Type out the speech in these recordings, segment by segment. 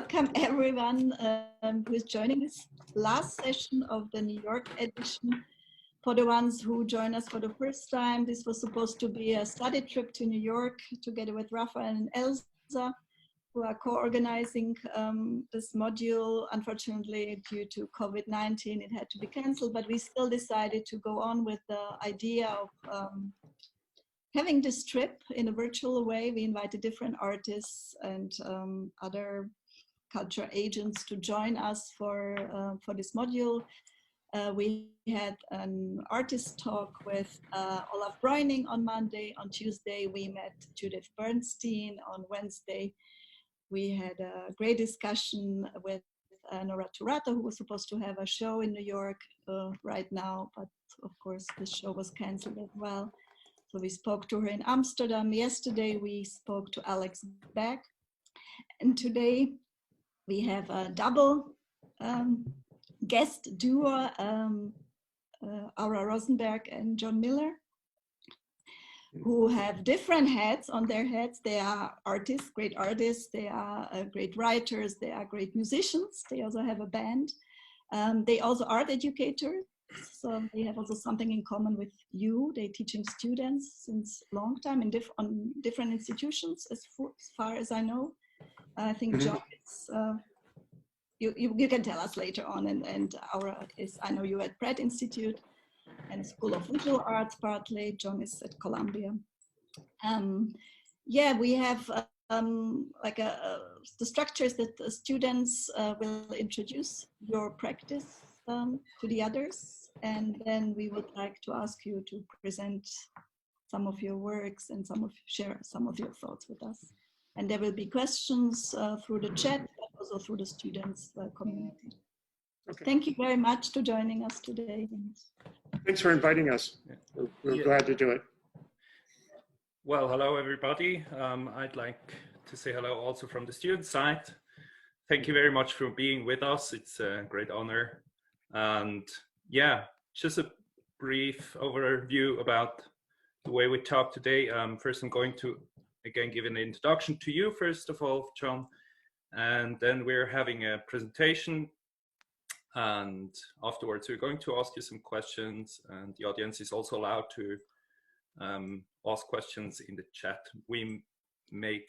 welcome everyone who is joining this last session of the New York edition. For the ones who join us for the first time, this was supposed to be a study trip to New York together with Raphael and Elsa, who are co-organizing this module. Unfortunately, due to COVID-19, it had to be canceled, but we still decided to go on with the idea of having this trip in a virtual way. We invited different artists and other culture agents to join us for this module. We had an artist talk with Olaf Breuning on Monday. On Tuesday, we met Judith Bernstein. On Wednesday, we had a great discussion with Nora Turata, who was supposed to have a show in New York right now, but of course the show was canceled as well. So we spoke to her in Amsterdam. Yesterday we spoke to Alex Beck, and today we have a double guest duo, Aura Rosenberg and John Miller, who have different hats on their heads. They are artists, great artists. They are great writers. They are great musicians. They also have a band. They also are art educators. So they have also something in common with you. They're teaching students since a long time in on different institutions, as far as I know. I think John is, you can tell us later on, and Aura is, I know you at Pratt Institute and School of Visual Arts partly. John is at Columbia. Yeah, we have like the structure is that the students will introduce your practice to the others, and then we would like to ask you to present some of your works and share some of your thoughts with us. And there will be questions through the chat, but also through the students' community. Okay. Thank you very much for joining us today. Thanks for inviting us. We're glad to do it. Well, hello everybody. I'd like to say hello also from the student side. Thank you very much for being with us. It's a great honor. And yeah, just a brief overview about the way we talk today. First, I'm going to again give an introduction to you, first of all, John, and then we're having a presentation, and afterwards we're going to ask you some questions, and the audience is also allowed to ask questions in the chat. We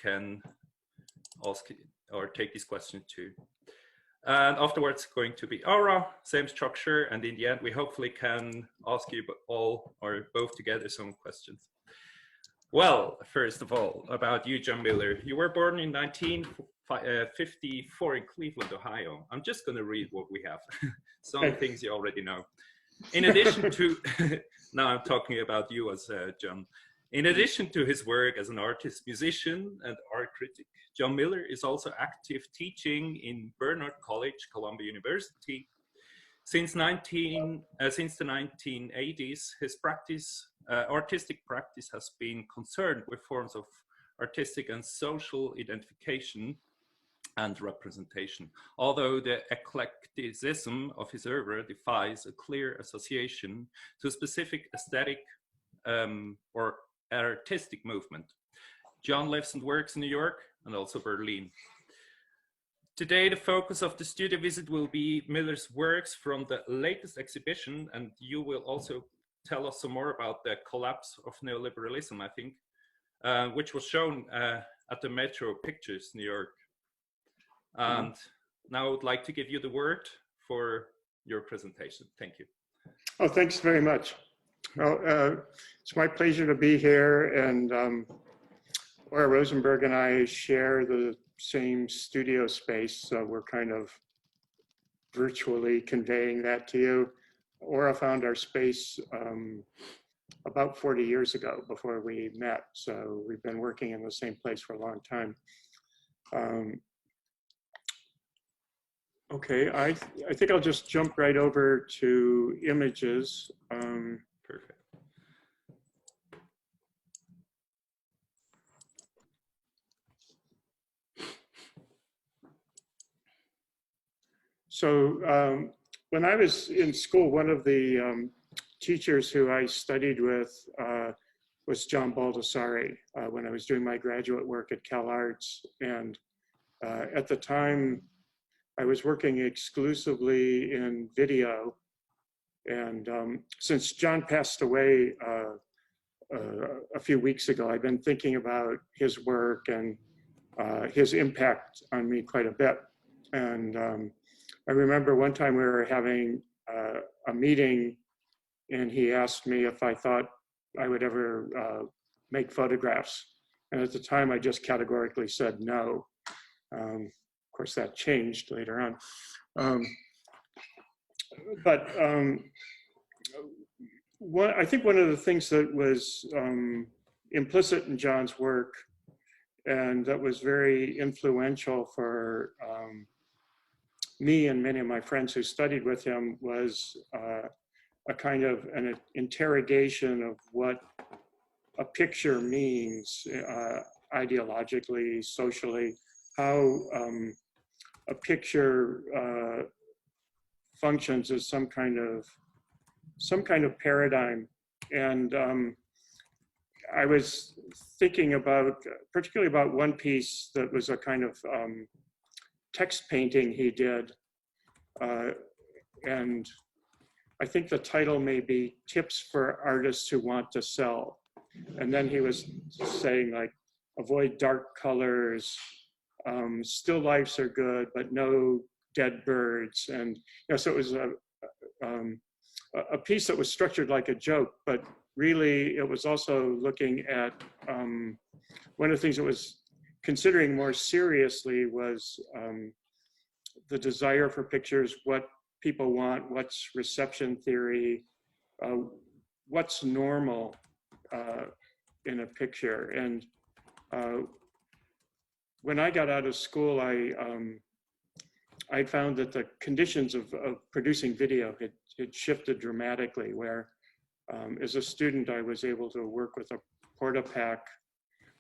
can ask or take these questions too. And afterwards going to be Aura, same structure, and in the end we hopefully can ask you all or both together some questions. Well, first of all, about you, John Miller. You were born in 1954 in Cleveland, Ohio. I'm just going to read what we have. Some things you already know. In addition to, now I'm talking about you as John. In addition to his work as an artist, musician, and art critic, John Miller is also active teaching in Barnard College, Columbia University. Since the 1980s, his artistic practice has been concerned with forms of artistic and social identification and representation. Although the eclecticism of his oeuvre defies a clear association to a specific aesthetic or artistic movement. John lives and works in New York and also Berlin. Today, the focus of the studio visit will be Miller's works from the latest exhibition, and you will also tell us some more about the collapse of neoliberalism, I think, which was shown at the Metro Pictures, New York. And now I would like to give you the word for your presentation. Thank you. Oh, thanks very much. Well, it's my pleasure to be here, and Laura Rosenberg and I share the same studio space, so we're kind of virtually conveying that to you. Laura found our space about 40 years ago before we met, so we've been working in the same place for a long time. Okay, I think I'll just jump right over to images. Perfect. So when I was in school, one of the teachers who I studied with was John Baldessari when I was doing my graduate work at CalArts. And At the time, I was working exclusively in video. And since John passed away a few weeks ago, I've been thinking about his work and his impact on me quite a bit. And I remember one time we were having a meeting, and he asked me if I thought I would ever make photographs. And at the time, I just categorically said no. Of course, that changed later on. I think one of the things that was implicit in John's work and that was very influential for me and many of my friends who studied with him was a kind of an interrogation of what a picture means ideologically, socially, how a picture functions as some kind of paradigm. And I was thinking about, particularly about one piece that was a kind of text painting he did. And I think the title may be Tips for Artists Who Want to Sell. And then he was saying like, avoid dark colors, still lifes are good, but no dead birds. And so it was a piece that was structured like a joke, but really it was also looking at, one of the things that was considering more seriously was the desire for pictures, what people want, what's reception theory, what's normal in a picture. And when I got out of school, I found that the conditions of producing video had shifted dramatically, where as a student, I was able to work with a Portapak,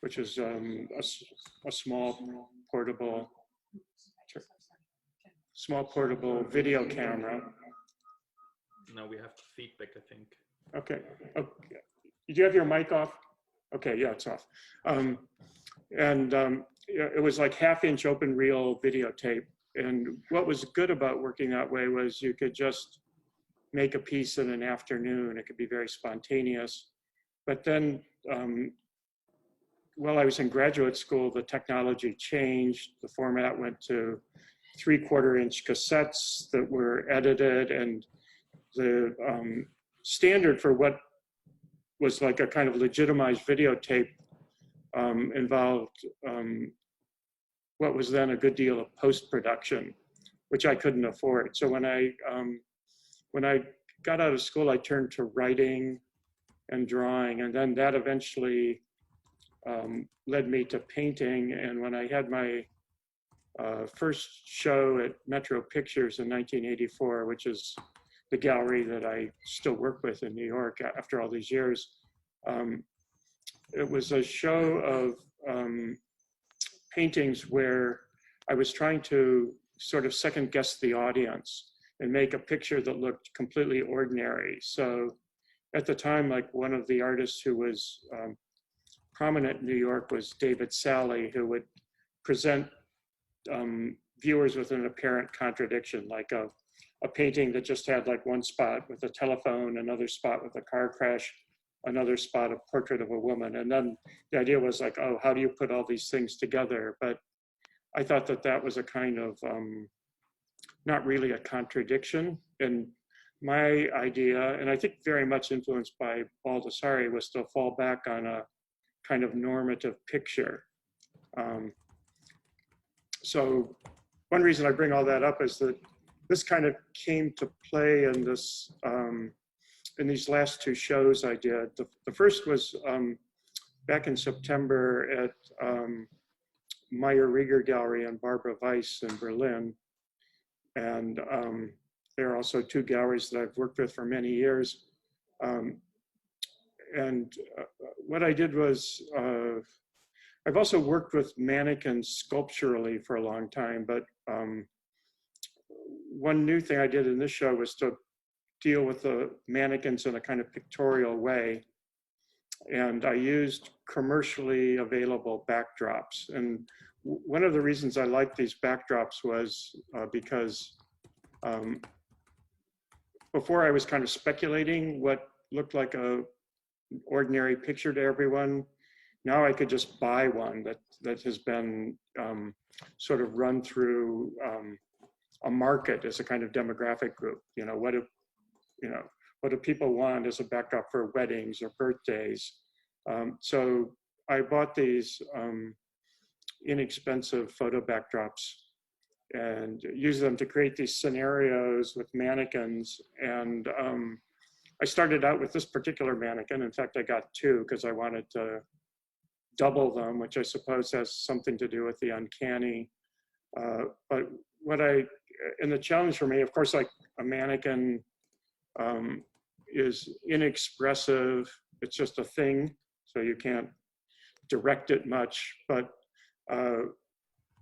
which is a small portable video camera. No, we have feedback, I think. Okay. Did you have your mic off? Okay, yeah, it's off. It was like half-inch open reel videotape. And what was good about working that way was you could just make a piece in an afternoon. It could be very spontaneous. But then while I was in graduate school, the technology changed. The format went to 3/4-inch cassettes that were edited, and the standard for what was like a kind of legitimized videotape involved what was then a good deal of post-production, which I couldn't afford. So when I got out of school, I turned to writing and drawing, and then that eventually led me to painting. And when I had my first show at Metro Pictures in 1984, which is the gallery that I still work with in New York after all these years, it was a show of paintings where I was trying to sort of second guess the audience and make a picture that looked completely ordinary. So at the time, like one of the artists who was prominent in New York was David Sally, who would present viewers with an apparent contradiction, like a painting that just had like one spot with a telephone, another spot with a car crash, another spot, a portrait of a woman. And then the idea was like, oh, how do you put all these things together? But I thought that that was a kind of, not really a contradiction. And my idea, and I think very much influenced by Baldessari, was to fall back on a kind of normative picture. So one reason I bring all that up is that this kind of came to play in this, in these last two shows I did. The first was back in September at Meyer Rieger Gallery and Barbara Weiss in Berlin. And there are also two galleries that I've worked with for many years. What I did was, I've also worked with mannequins sculpturally for a long time, but one new thing I did in this show was to deal with the mannequins in a kind of pictorial way. And I used commercially available backdrops. And one of the reasons I liked these backdrops was because before I was kind of speculating what looked like a ordinary picture to everyone. Now I could just buy one that has been sort of run through a market as a kind of demographic group. What do people want as a backdrop for weddings or birthdays? So I bought these inexpensive photo backdrops and used them to create these scenarios with mannequins. And I started out with this particular mannequin. In fact, I got two because I wanted to double them, which I suppose has something to do with the uncanny. But and the challenge for me, of course, like a mannequin is inexpressive. It's just a thing, so you can't direct it much. But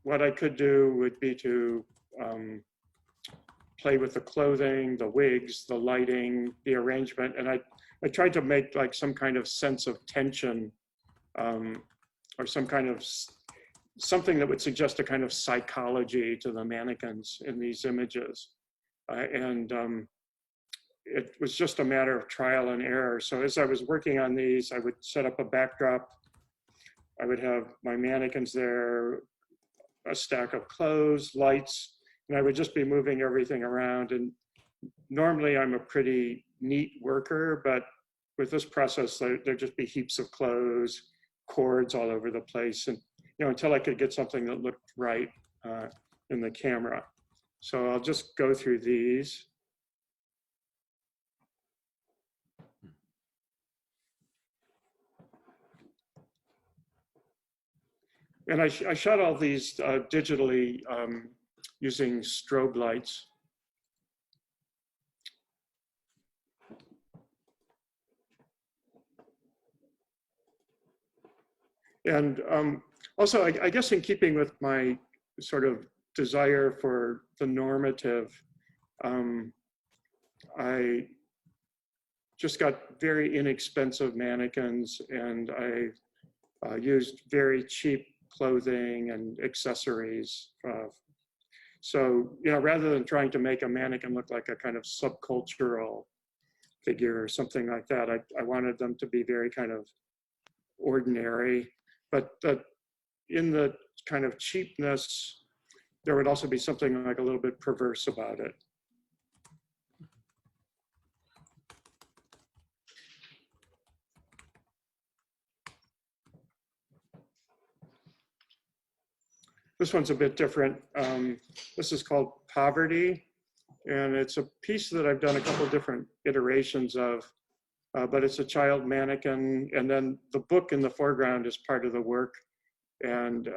what I could do would be to play with the clothing, the wigs, the lighting, the arrangement. And I tried to make like some kind of sense of tension or some kind of something that would suggest a kind of psychology to the mannequins in these images. It was just a matter of trial and error. So as I was working on these, I would set up a backdrop. I would have my mannequins there, a stack of clothes, lights, and I would just be moving everything around. And normally I'm a pretty neat worker, but with this process, there'd just be heaps of clothes, cords all over the place, and until I could get something that looked right in the camera. So I'll just go through these. And I shot all these digitally using strobe lights. And also, I guess in keeping with my sort of desire for the normative, I just got very inexpensive mannequins, and I used very cheap clothing and accessories. So, rather than trying to make a mannequin look like a kind of subcultural figure or something like that, I wanted them to be very kind of ordinary, but in the kind of cheapness, there would also be something like a little bit perverse about it. This one's a bit different. This is called Poverty, and it's a piece that I've done a couple different iterations of, but it's a child mannequin, and then the book in the foreground is part of the work. And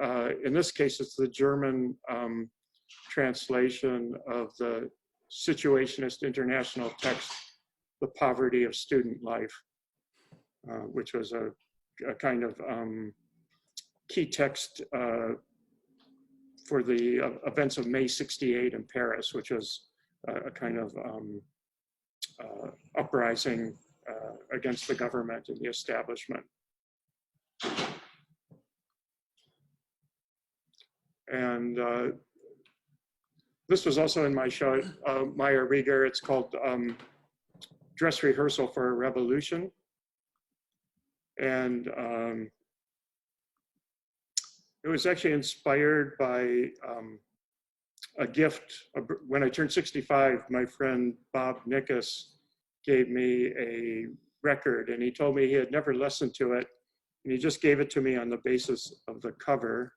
in this case, it's the German translation of the Situationist international text, The Poverty of Student Life, which was a kind of key text for the events of May '68 in Paris, which was a kind of uprising against the government and the establishment. And this was also in my show, Meyer Rieger. It's called Dress Rehearsal for a Revolution. And it was actually inspired by a gift. When I turned 65, my friend Bob Nickus gave me a record, and he told me he had never listened to it, and he just gave it to me on the basis of the cover,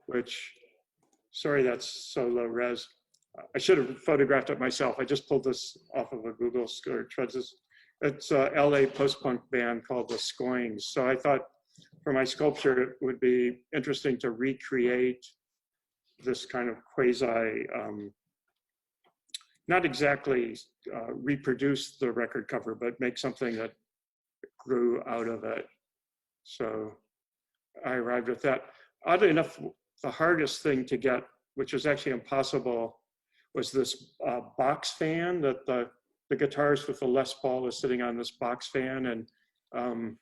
which, sorry, that's so low res. I should have photographed it myself. I just pulled this off of a Google search. It's a LA post-punk band called the Scoings. So I thought for my sculpture, it would be interesting to recreate this kind of quasi, not exactly reproduce the record cover, but make something that grew out of it. So I arrived at that. Oddly enough, the hardest thing to get, which was actually impossible, was this box fan that the guitarist with the Les Paul is sitting on this box fan. And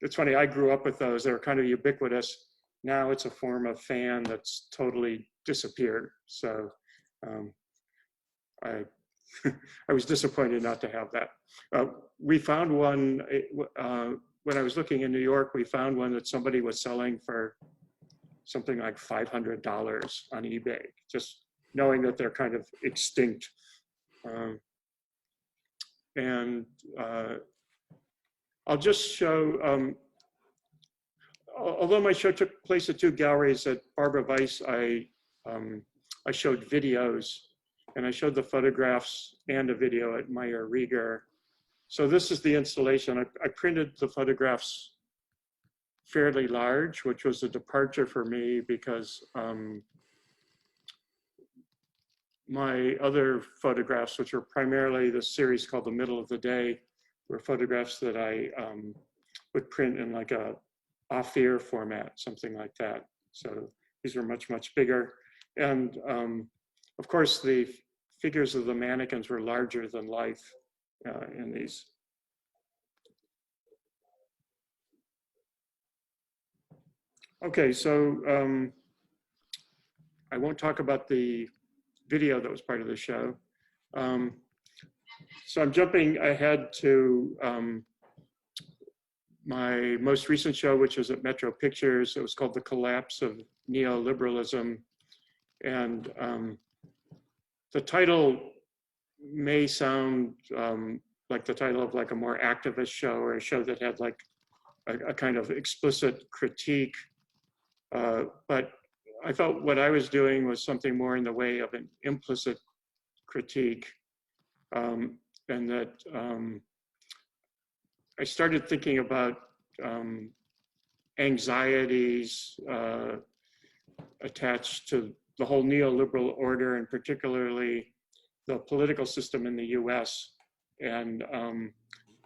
it's funny, I grew up with those. They were kind of ubiquitous. now it's a form of fan that's totally disappeared. So I I was disappointed not to have that. We found one, when I was looking in New York, we found one that somebody was selling for something like $500 on eBay, just knowing that they're kind of extinct. I'll just show, although my show took place at 2 galleries at Barbara Weiss, I showed videos, and I showed the photographs and a video at Meyer Rieger. So this is the installation. I printed the photographs fairly large, which was a departure for me because my other photographs, which were primarily the series called The Middle of the Day, were photographs that I would print in like a off-ear format, something like that. So these were much, much bigger. And of course, the figures of the mannequins were larger than life in these. Okay, so I won't talk about the video that was part of the show. So I'm jumping ahead to my most recent show, which was at Metro Pictures. It was called The Collapse of Neoliberalism. And the title may sound like the title of like a more activist show or a show that had like a kind of explicit critique. But I felt what I was doing was something more in the way of an implicit critique. And that I started thinking about anxieties attached to the whole neoliberal order, and particularly the political system in the US, and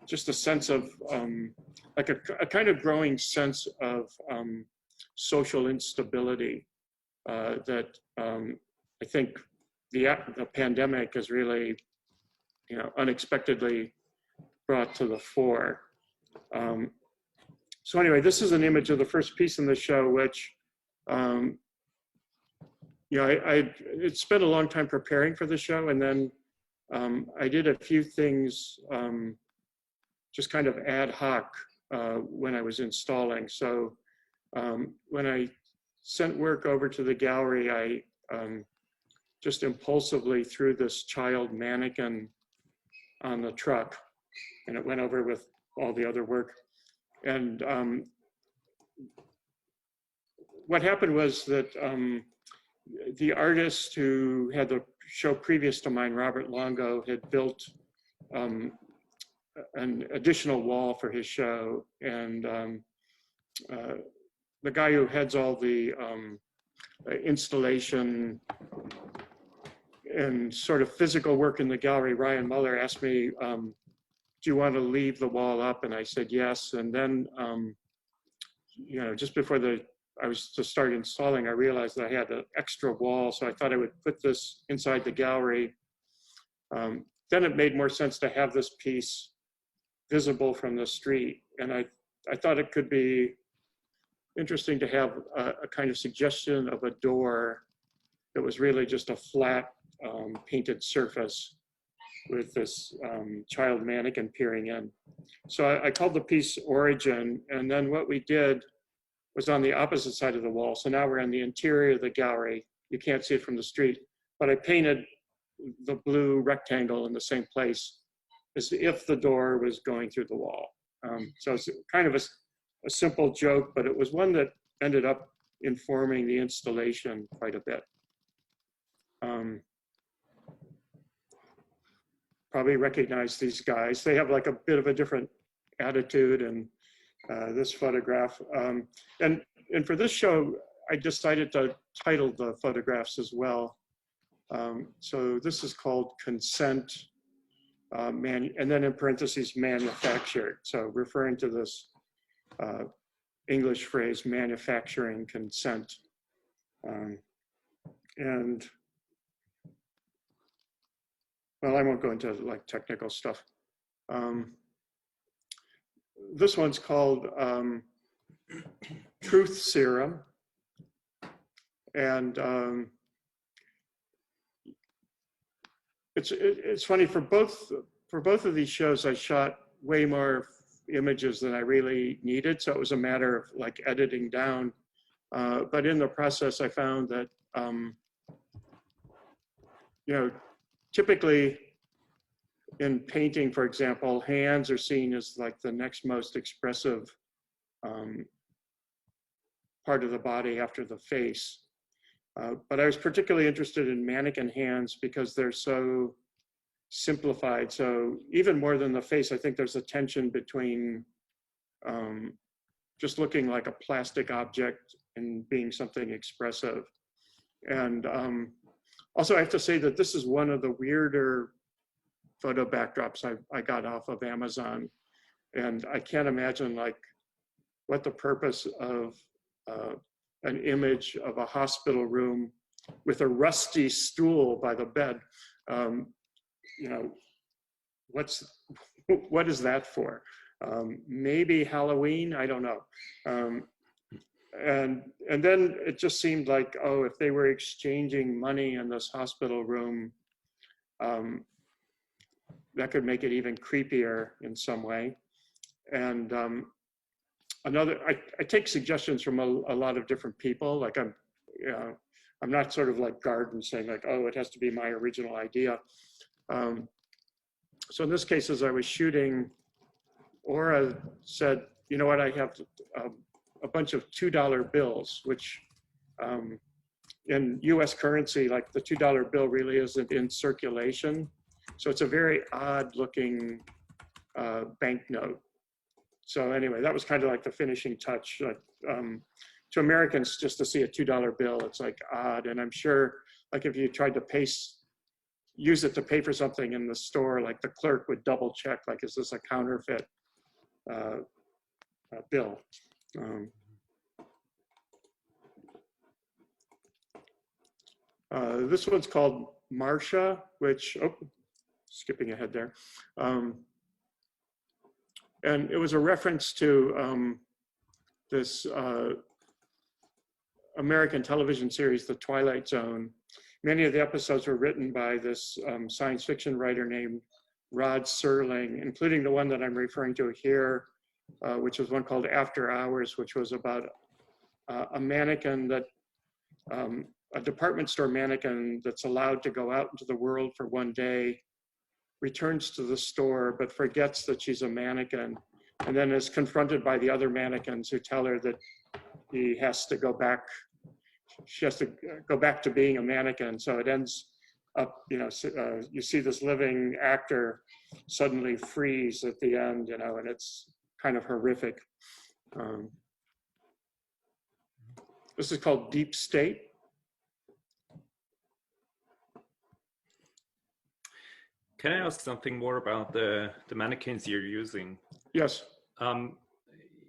just a sense of like a kind of growing sense of social instability that I think the pandemic has really, unexpectedly brought to the fore. So anyway, this is an image of the first piece in the show, which it spent a long time preparing for the show, and then I did a few things just kind of ad hoc when I was installing. So when I sent work over to the gallery, I just impulsively threw this child mannequin on the truck, and it went over with all the other work. And what happened was that the artist who had the show previous to mine, Robert Longo, had built an additional wall for his show. And the guy who heads all the installation and sort of physical work in the gallery, Ryan Muller, asked me, do you want to leave the wall up? And I said yes. And then, just before I was to start installing, I realized that I had an extra wall, so I thought I would put this inside the gallery. Then it made more sense to have this piece visible from the street. And I thought it could be interesting to have a kind of suggestion of a door that was really just a flat painted surface with this child mannequin peering in. So I called the piece Origin, and then what we did was on the opposite side of the wall. So now we're in the interior of the gallery. You can't see it from the street, but I painted the blue rectangle in the same place as if the door was going through the wall. So it's kind of a simple joke, but it was one that ended up informing the installation quite a bit. Probably recognize these guys. They have like a bit of a different attitude in this photograph. And for this show, I decided to title the photographs as well. So this is called Consent, and then in parentheses, manufactured. So referring to this English phrase, manufacturing consent. And well, I won't go into like technical stuff. This one's called Truth Serum. And it's funny, for both of these shows, I shot way more images than I really needed. So it was a matter of like editing down. But in the process, I found that, you know, typically in painting, for example, hands are seen as like the next most expressive part of the body after the face. But I was particularly interested in mannequin hands because they're so simplified. So even more than the face, I think there's a tension between just looking like a plastic object and being something expressive. And also I have to say that this is one of the weirder photo backdrops I got off of Amazon. And I can't imagine like what the purpose of an image of a hospital room with a rusty stool by the bed. You know, what is that for? Maybe Halloween, I don't know. And then it just seemed like, oh, if they were exchanging money in this hospital room, that could make it even creepier in some way. And I take suggestions from a lot of different people. Like I'm not sort of like Garden saying like, oh, it has to be my original idea. So in this case, as I was shooting, Aura said, you know what, I have a bunch of $2 bills, which in US currency, like the $2 bill really isn't in circulation. So it's a very odd looking banknote. So anyway, that was kind of like the finishing touch. To Americans, just to see a $2 bill, it's like odd. And I'm sure like if you tried to use it to pay for something in the store, like the clerk would double check, like, is this a counterfeit bill? This one's called Marsha, which, oh, skipping ahead there. And it was a reference to this American television series, The Twilight Zone. Many of the episodes were written by this science fiction writer named Rod Serling, including the one that I'm referring to here, which was one called After Hours, which was about a mannequin that, a department store mannequin that's allowed to go out into the world for one day, returns to the store, but forgets that she's a mannequin, and then is confronted by the other mannequins who tell her that she has to go back to being a mannequin. So it ends up, you know, you see this living actor suddenly freeze at the end, you know, and it's kind of horrific. This is called Deep State. Can I ask something more about the mannequins you're using? Yes. You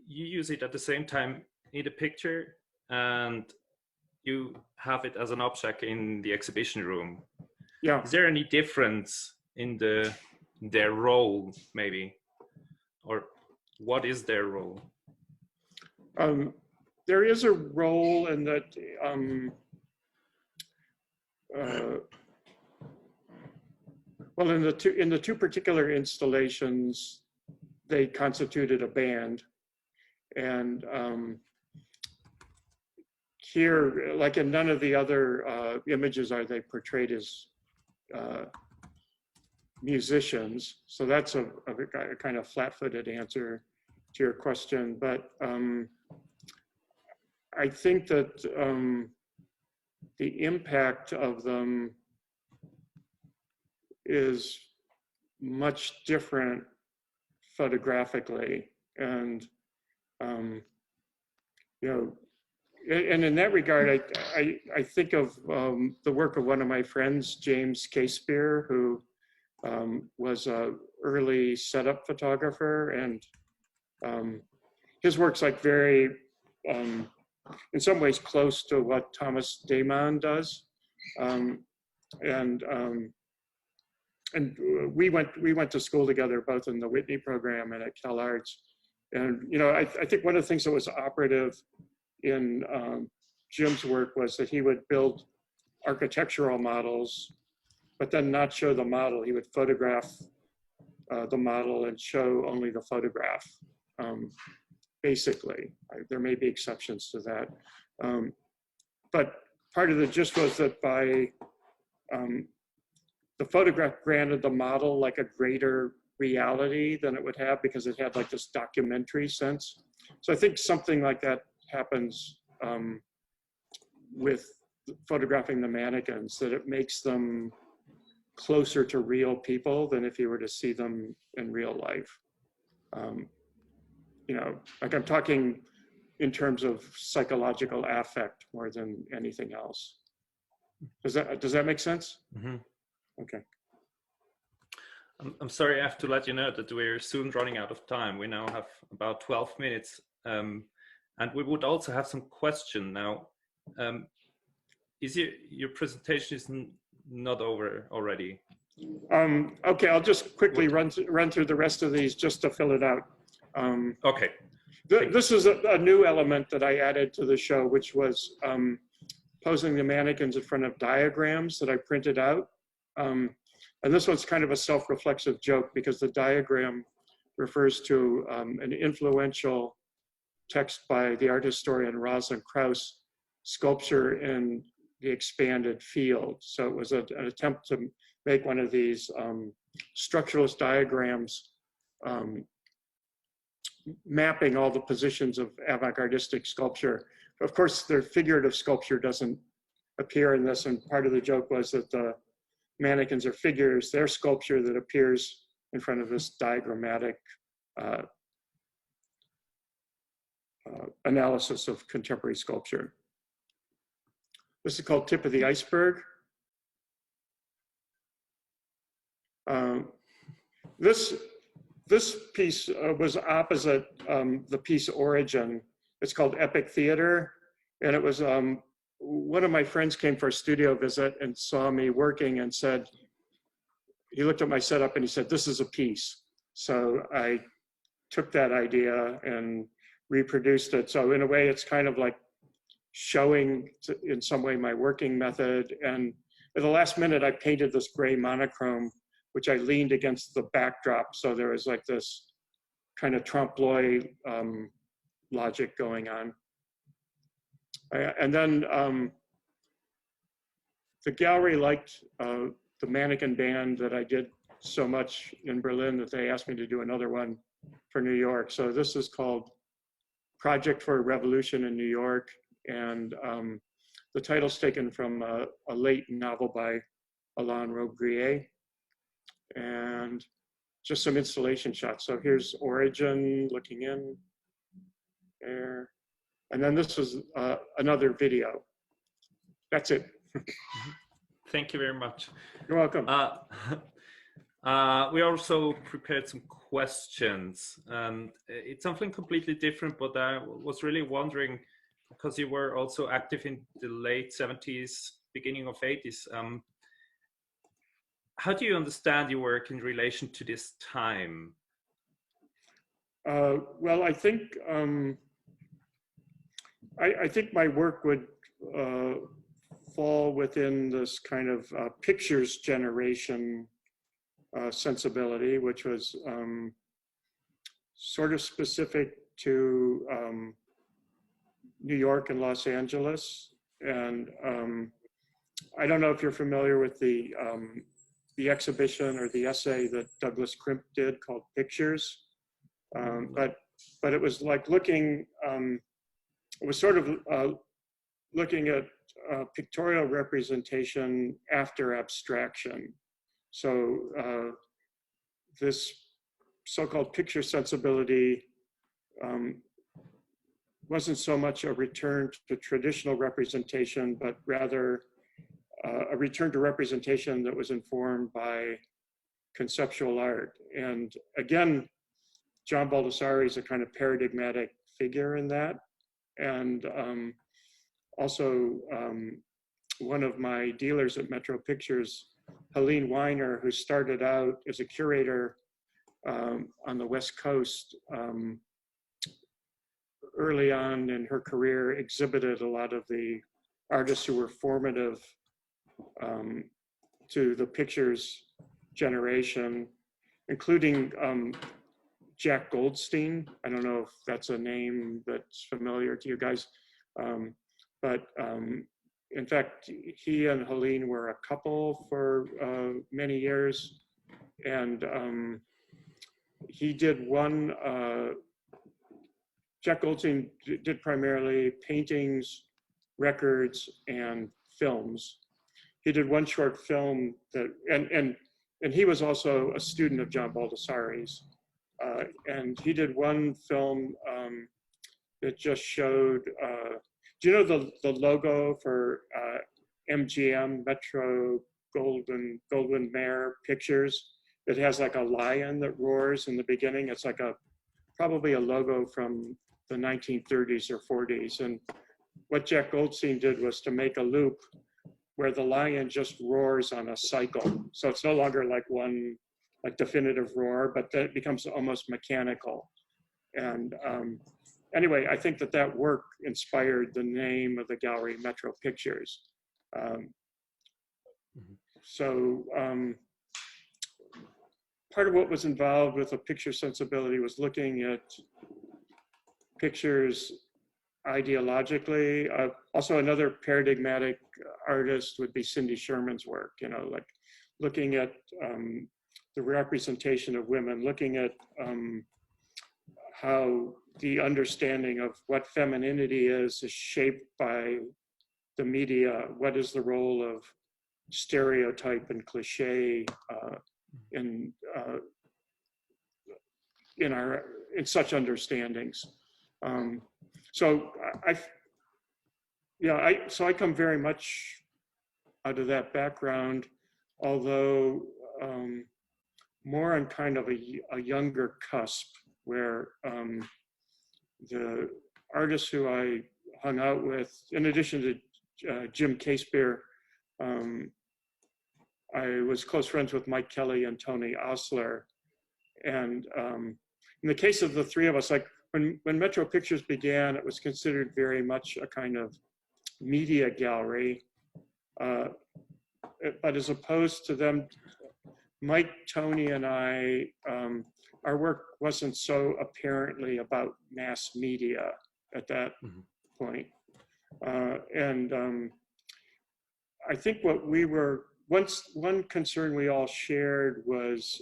use it at the same time in the picture, and you have it as an object in the exhibition room. Yeah. Is there any difference in their role, maybe? Or what is their role? There is a role in that well, in the two particular installations, they constituted a band, and here, like in none of the other images, are they portrayed as musicians. So that's a kind of flat-footed answer to your question. But I think that the impact of them is much different photographically, and you know, and in that regard, I think of the work of one of my friends, James Casebeer, who was an early setup photographer, and his work's like very, in some ways, close to what Thomas Damon does, and we went to school together, both in the Whitney program and at CalArts. And you know, I think one of the things that was operative in Jim's work was that he would build architectural models, but then not show the model. He would photograph the model and show only the photograph, basically. There may be exceptions to that. But part of the gist was that by the photograph granted the model like a greater reality than it would have because it had like this documentary sense. So I think something like that happens with photographing the mannequins, that it makes them closer to real people than if you were to see them in real life. You know, like I'm talking in terms of psychological affect more than anything else. Does that make sense? Mm-hmm. Okay. I'm sorry, I have to let you know that we're soon running out of time. We now have about 12 minutes. And we would also have some question now. Is your presentation is not over already? Okay, I'll just quickly run through the rest of these just to fill it out. Okay. This is a new element that I added to the show, which was posing the mannequins in front of diagrams that I printed out. And this one's kind of a self-reflexive joke because the diagram refers to an influential text by the art historian Rosalind Krauss, Sculpture in the Expanded Field. So it was an attempt to make one of these structuralist diagrams mapping all the positions of avant-gardistic sculpture. Of course, the figurative sculpture doesn't appear in this, and part of the joke was that the mannequins are figures, they're sculpture that appears in front of this diagrammatic analysis of contemporary sculpture. This is called Tip of the Iceberg. This piece was opposite the piece Origin. It's called Epic Theater. And it was, one of my friends came for a studio visit and saw me working and said, he looked at my setup and he said, this is a piece. So I took that idea and reproduced it. So in a way, it's kind of like showing in some way my working method. And at the last minute, I painted this gray monochrome, which I leaned against the backdrop. So there was like this kind of trompe-l'oeil logic going on. And then the gallery liked the mannequin band that I did so much in Berlin that they asked me to do another one for New York. So this is called Project for a Revolution in New York. And the title's taken from a late novel by Alain Robbe-Grillet. And just some installation shots. So here's Origin looking in there. And then this was another video. That's it. Thank you very much. You're welcome. We also prepared some questions. It's something completely different, but I was really wondering, because you were also active in the late 70s, beginning of 80s. How do you understand your work in relation to this time? Well, I think I think my work would fall within this kind of pictures generation sensibility, which was sort of specific to New York and Los Angeles. And I don't know if you're familiar with the exhibition or the essay that Douglas Crimp did called Pictures. But it was like looking, it was sort of looking at pictorial representation after abstraction. So this so-called picture sensibility wasn't so much a return to traditional representation, but rather a return to representation that was informed by conceptual art. And again, John Baldessari is a kind of paradigmatic figure in that. And also one of my dealers at Metro Pictures, Helene Weiner, who started out as a curator on the West Coast, early on in her career exhibited a lot of the artists who were formative to the pictures generation, including Jack Goldstein. I don't know if that's a name that's familiar to you guys, but in fact, he and Helene were a couple for many years, and he did one, Jack Goldstein did primarily paintings, records, and films. He did one short film that, and he was also a student of John Baldessari's. And he did one film that just showed, do you know the logo for MGM, Metro Goldwyn Mayer Pictures? It has like a lion that roars in the beginning. It's like probably a logo from the 1930s or 40s. And what Jack Goldstein did was to make a loop where the lion just roars on a cycle. So it's no longer like one like definitive roar, but then it becomes almost mechanical. And anyway, I think that work inspired the name of the gallery, Metro Pictures. So part of what was involved with a picture sensibility was looking at pictures ideologically. Also another paradigmatic artist would be Cindy Sherman's work, you know, like looking at the representation of women, looking at how the understanding of what femininity is shaped by the media. What is the role of stereotype and cliche in such understandings? So I come very much out of that background, although more on kind of a younger cusp, where the artists who I hung out with, in addition to Jim Casebeer, I was close friends with Mike Kelly and Tony Osler. And in the case of the three of us, like when Metro Pictures began, it was considered very much a kind of media gallery. But as opposed to them, Mike, Tony, and I, our work wasn't so apparently about mass media at that point. And I think what we were, one concern we all shared was,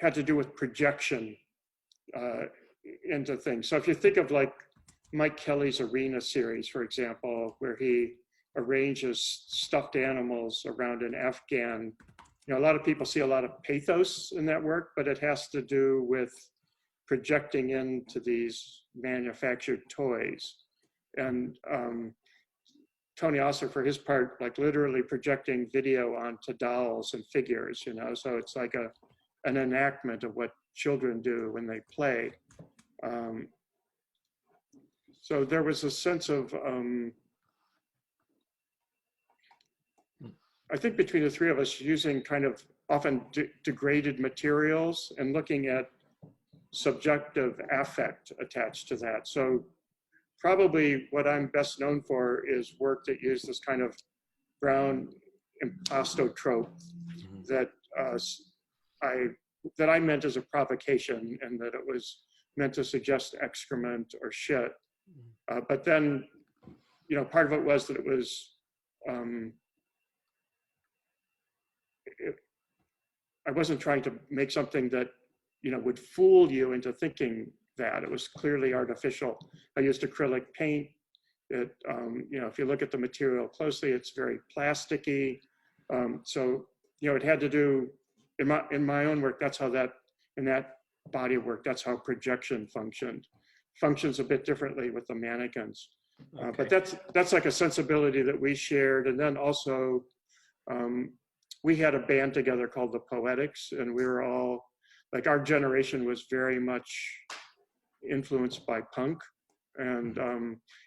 had to do with projection into things. So if you think of like Mike Kelly's Arena series, for example, where he arranges stuffed animals around an Afghan, you know, a lot of people see a lot of pathos in that work, but it has to do with projecting into these manufactured toys. And Tony Osler, for his part, like literally projecting video onto dolls and figures, you know, so it's like an enactment of what children do when they play. So there was a sense of, I think between the three of us, using kind of often degraded materials and looking at subjective affect attached to that. So probably what I'm best known for is work that used this kind of brown impasto trope that I meant as a provocation, and that it was meant to suggest excrement or shit. But then, you know, part of it was that it was, I wasn't trying to make something that, you know, would fool you into thinking that. It was clearly artificial. I used acrylic paint. It, you know, if you look at the material closely, it's very plasticky. So, you know, it had to do, in my own work, that's how in that body of work, that's how projection functions a bit differently with the mannequins. Okay. But that's like a sensibility that we shared. And then also, we had a band together called the Poetics, and we were all, like, our generation was very much influenced by punk. And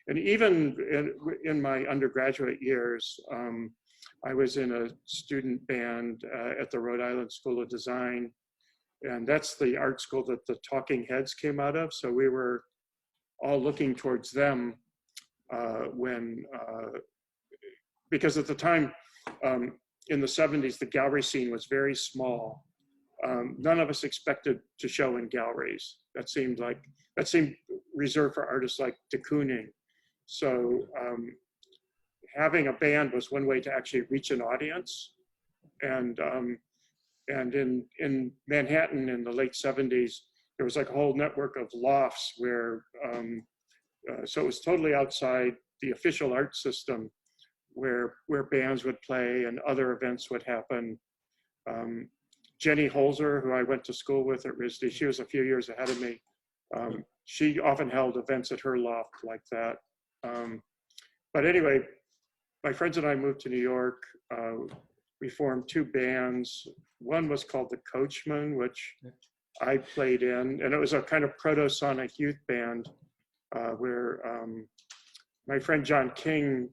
even in my undergraduate years, I was in a student band at the Rhode Island School of Design. And that's the art school that the Talking Heads came out of. So we were all looking towards them because at the time, in the 70s, the gallery scene was very small. None of us expected to show in galleries. That seemed reserved for artists like de Kooning. So having a band was one way to actually reach an audience. And in Manhattan in the late 70s, there was like a whole network of lofts where, so it was totally outside the official art system where bands would play and other events would happen. Jenny Holzer, who I went to school with at RISD, she was a few years ahead of me. She often held events at her loft like that. But anyway, my friends and I moved to New York. We formed two bands. One was called the Coachman, which I played in, and it was a kind of proto-sonic youth band where my friend John King,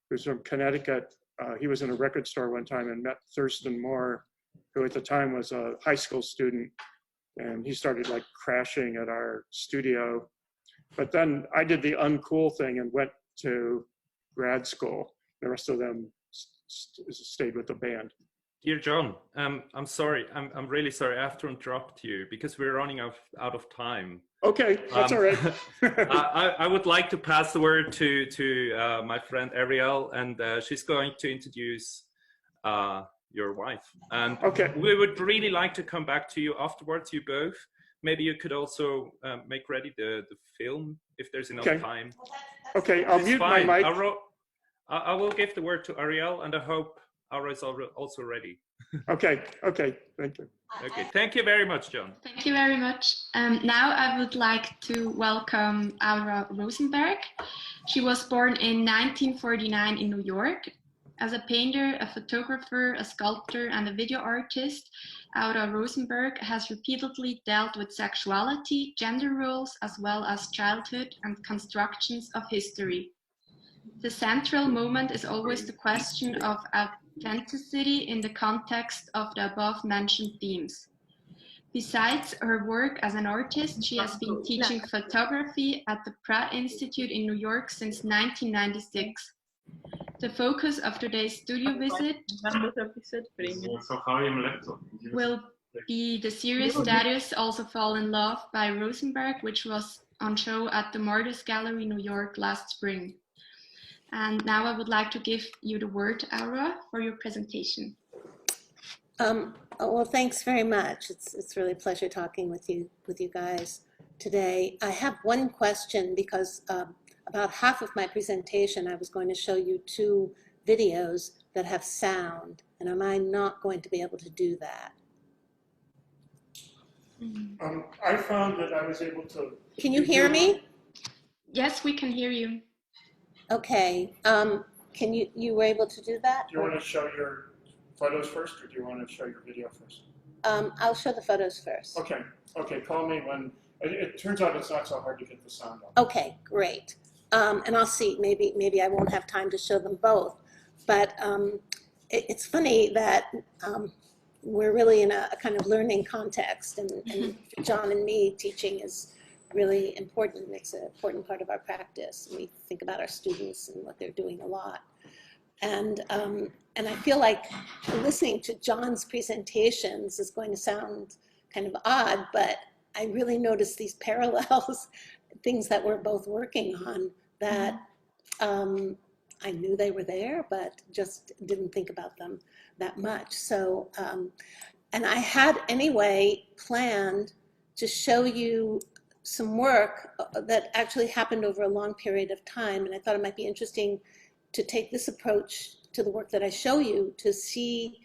who's from Connecticut, he was in a record store one time and met Thurston Moore, who at the time was a high school student, and he started like crashing at our studio. But then I did the uncool thing and went to grad school. The rest of them stayed with the band. Dear John, I'm sorry. I'm really sorry. I have to interrupt you because we're running out of time. Okay, that's all right. I would like to pass the word to my friend Ariel, and she's going to introduce your wife. And okay, we would really like to come back to you afterwards, you both. Maybe you could also make ready the film if there's enough time. Okay, I'll mute my mic. I will give the word to Ariel, and I hope Aura is also ready. Okay, thank you. Okay, thank you very much, John. Thank you very much. Now I would like to welcome Aura Rosenberg. She was born in 1949 in New York. As a painter, a photographer, a sculptor, and a video artist, Aura Rosenberg has repeatedly dealt with sexuality, gender roles, as well as childhood and constructions of history. The central moment is always the question of authenticity in the context of the above-mentioned themes. Besides her work as an artist, she has been teaching photography at the Pratt Institute in New York since 1996. The focus of today's studio visit will be the series Darius Also Fall in Love by Rosenberg, which was on show at the Martyrs Gallery, New York last spring. And now I would like to give you the word, Aura, for your presentation. Well, thanks very much. It's really a pleasure talking with you guys today. I have one question because about half of my presentation, I was going to show you two videos that have sound, and am I not going to be able to do that? I found that I was able to. Can you hear me? Yes, we can hear you. Okay. Can you were able to do that? Do you want to show your photos first, or do you want to show your video first? I'll show the photos first. Okay. Call me when. It turns out it's not so hard to get the sound on. Okay, great. And I'll see. Maybe I won't have time to show them both. But it's funny that we're really in a kind of learning context, and for John and me, teaching is really important. It's an important part of our practice. We think about our students and what they're doing a lot. And I feel like listening to John's presentations is going to sound kind of odd, but I really noticed these parallels, things that we're both working on that I knew they were there, but just didn't think about them that much. So, and I had anyway planned to show you some work that actually happened over a long period of time, and I thought it might be interesting to take this approach to the work that I show you to see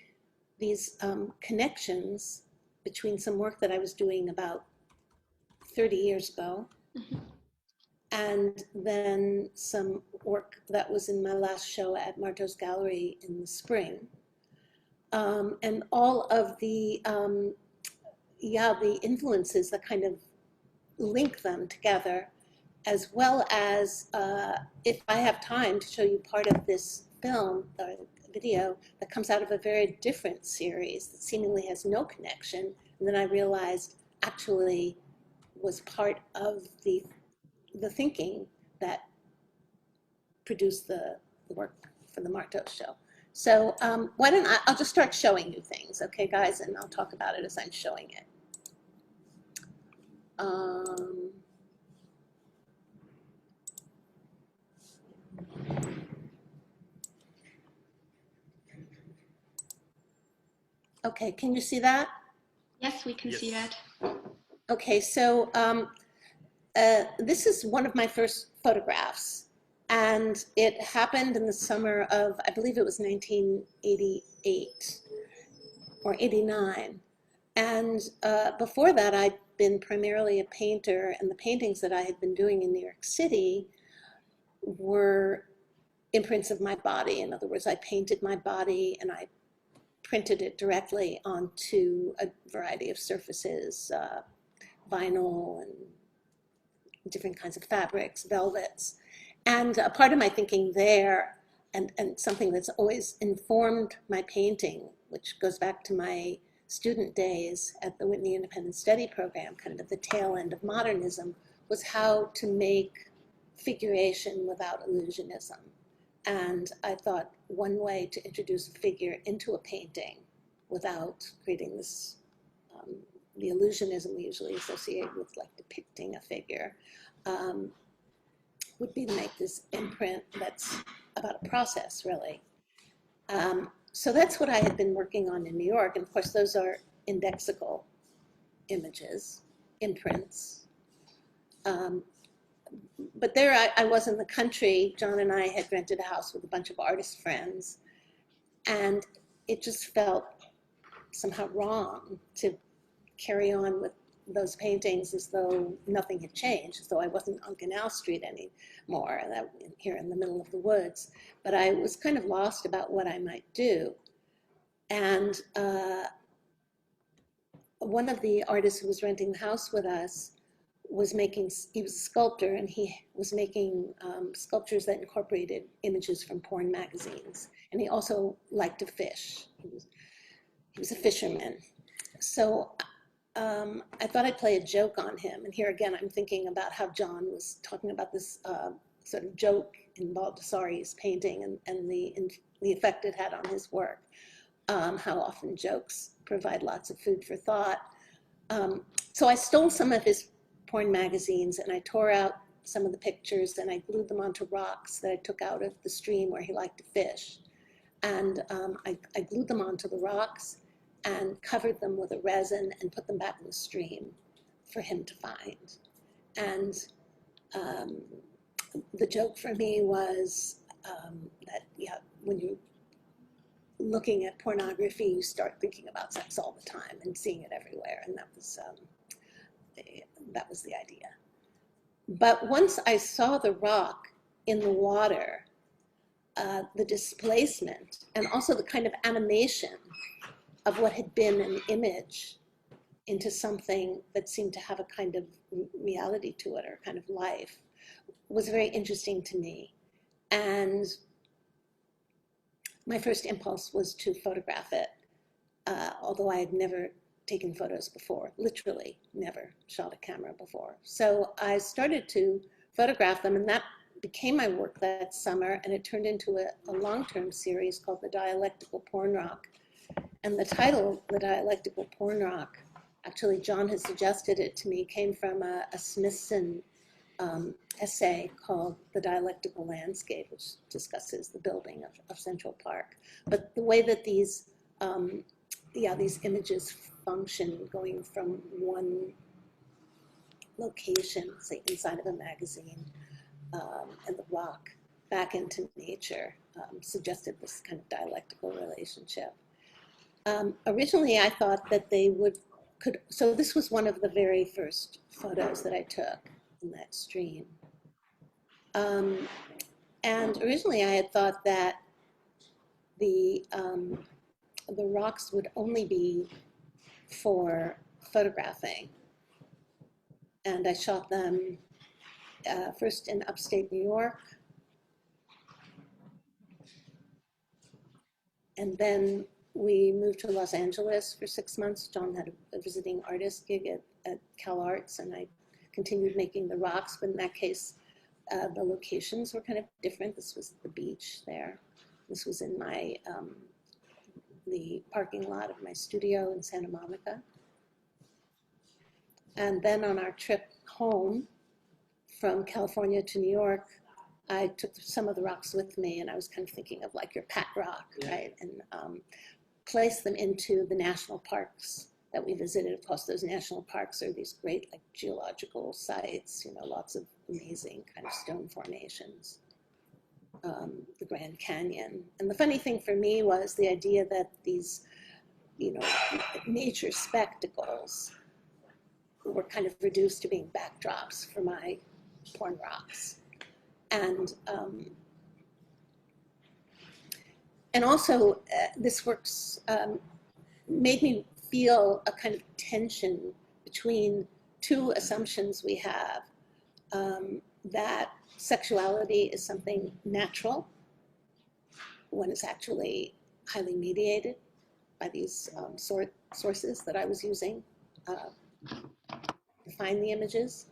these connections between some work that I was doing about 30 years ago and then some work that was in my last show at Martyrs Gallery in the spring. And all of the influences that kind of link them together, as well as if I have time to show you part of this film, or video that comes out of a very different series that seemingly has no connection, and then I realized actually was part of the thinking that produced the work for the Marteau show. So why don't I'll just start showing you things, okay, guys, and I'll talk about it as I'm showing it. Okay, can you see that? Yes, we can see that. Okay, so this is one of my first photographs, and it happened in the summer of, I believe it was 1988 or 89. And before that, I'd been primarily a painter, and the paintings that I had been doing in New York City were imprints of my body. In other words, I painted my body and I printed it directly onto a variety of surfaces, vinyl and different kinds of fabrics, velvets. And a part of my thinking there, and something that's always informed my painting, which goes back to my student days at the Whitney Independent Study Program, kind of the tail end of modernism, was how to make figuration without illusionism. And I thought one way to introduce a figure into a painting without creating this, the illusionism we usually associate with like depicting a figure, would be to make this imprint that's about a process, really. So that's what I had been working on in New York. And of course, those are indexical images, imprints. But there I was in the country. John and I had rented a house with a bunch of artist friends, and it just felt somehow wrong to carry on with those paintings as though nothing had changed, as though I wasn't on Canal Street anymore, and here in the middle of the woods. But I was kind of lost about what I might do. And one of the artists who was renting the house with us was he was a sculptor, and he was making sculptures that incorporated images from porn magazines. And he also liked to fish. He was a fisherman. So I thought I'd play a joke on him. And here again, I'm thinking about how John was talking about this sort of joke in Baldessari's painting and the effect it had on his work. How often jokes provide lots of food for thought. So I stole some of his porn magazines, and I tore out some of the pictures, and I glued them onto rocks that I took out of the stream where he liked to fish. And I glued them onto the rocks and covered them with a resin and put them back in the stream for him to find. And the joke for me was that, yeah, when you're looking at pornography, you start thinking about sex all the time and seeing it everywhere. And that was the idea. But once I saw the rock in the water, the displacement and also the kind of animation of what had been an image into something that seemed to have a kind of reality to it or kind of life was very interesting to me. And my first impulse was to photograph it, although I had never taken photos before, literally never shot a camera before. So I started to photograph them, and that became my work that summer, and it turned into a long-term series called The Dialectical Porn Rock. And the title, The Dialectical Porn Rock, actually John has suggested it to me, came from a Smithson essay called The Dialectical Landscape, which discusses the building of Central Park. But the way that these images function, going from one location, say inside of a magazine, and the rock back into nature, suggested this kind of dialectical relationship. Originally, I thought that they could, so this was one of the very first photos that I took in that stream. And originally I had thought that the rocks would only be for photographing. And I shot them first in upstate New York, And then we moved to Los Angeles for 6 months. John had a visiting artist gig at Cal Arts, and I continued making the rocks, but in that case, the locations were kind of different. This was the beach there. This was in my the parking lot of my studio in Santa Monica. And then on our trip home from California to New York, I took some of the rocks with me, and I was kind of thinking of like your pet rock, right? And placed them into the national parks that we visited. Of course, those national parks are these great like geological sites, you know, lots of amazing kind of stone formations. The Grand Canyon. And the funny thing for me was the idea that these, you know, nature spectacles were kind of reduced to being backdrops for my porn rocks. And also this works made me feel a kind of tension between two assumptions we have, that sexuality is something natural when it's actually highly mediated by these sources that I was using to find the images,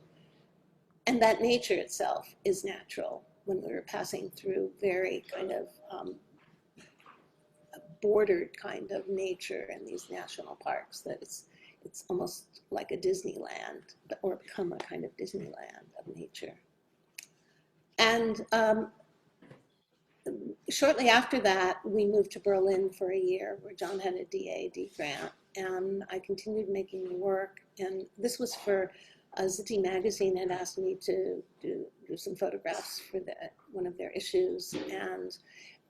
and that nature itself is natural when we were passing through very kind of bordered kind of nature in these national parks, that it's almost like a Disneyland, or become a kind of Disneyland of nature. And shortly after that, we moved to Berlin for a year, where John had a DAD grant, and I continued making the work. And this was for ZHdK magazine had asked me to do some photographs for one of their issues. And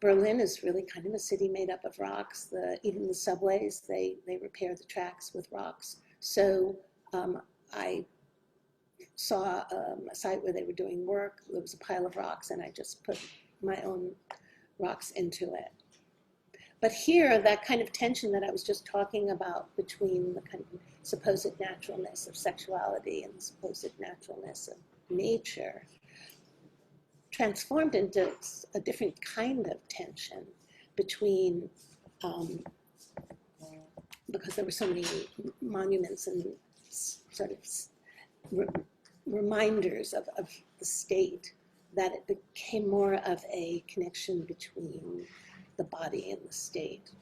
Berlin is really kind of a city made up of rocks. Even the subways, they repair the tracks with rocks. So I saw a site where they were doing work. There was a pile of rocks, and I just put my own rocks into it. But here, that kind of tension that I was just talking about between the kind of supposed naturalness of sexuality and the supposed naturalness of nature transformed into a different kind of tension between, because there were so many monuments and sort of reminders of the state, that it became more of a connection between the body and the state.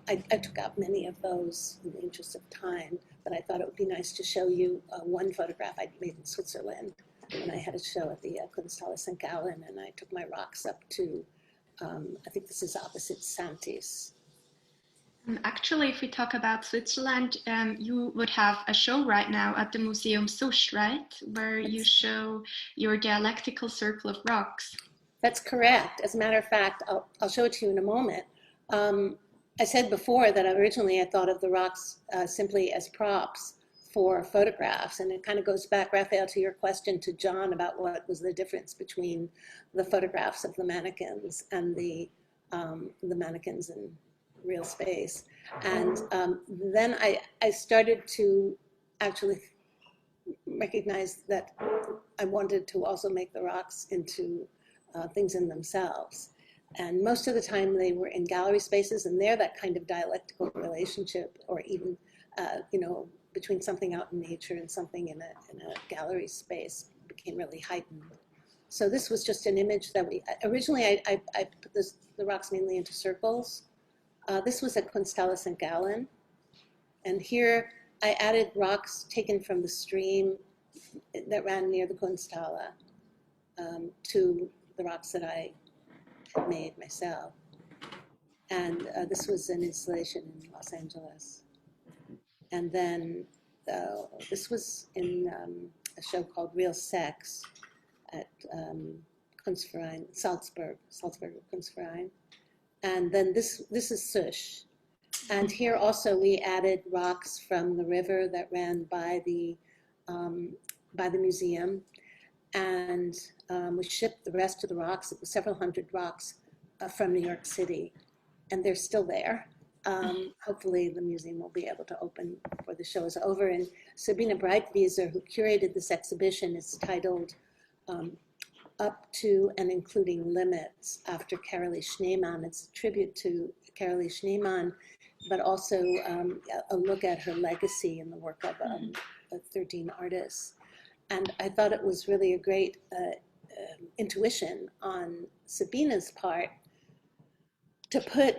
I took out many of those in the interest of time, but I thought it would be nice to show you one photograph I made in Switzerland when I had a show at the Kunsthalle St. Gallen, and I took my rocks up to, I think this is opposite Santis. Actually, if we talk about Switzerland, you would have a show right now at the Museum Susch, right? Where you show your dialectical circle of rocks. That's correct. As a matter of fact, I'll show it to you in a moment. I said before that originally I thought of the rocks simply as props for photographs, and it kind of goes back, Raphael, to your question to John about what was the difference between the photographs of the mannequins and the mannequins in real space. And then I started to actually recognize that I wanted to also make the rocks into things in themselves. And most of the time they were in gallery spaces, and there that kind of dialectical relationship, or even, you know, between something out in nature and something in a gallery space became really heightened. So this was just an image that originally I put the rocks mainly into circles. This was at Kunsthalle St. Gallen. And here I added rocks taken from the stream that ran near the Kunsthalle to the rocks that I had made myself. And this was an installation in Los Angeles. And then this was in a show called Real Sex at Kunstverein, Salzburg Kunstverein. And then this is Susch. And here also we added rocks from the river that ran by the museum. And we shipped the rest of the rocks. It was several hundred rocks from New York City, and they're still there. Hopefully the museum will be able to open before the show is over. And Sabine Breitwieser, who curated this exhibition, is titled up to and including limits after Carolee Schneemann. It's a tribute to Carolee Schneemann, but also a look at her legacy in the work of 13 artists. And I thought it was really a great intuition on Sabina's part to put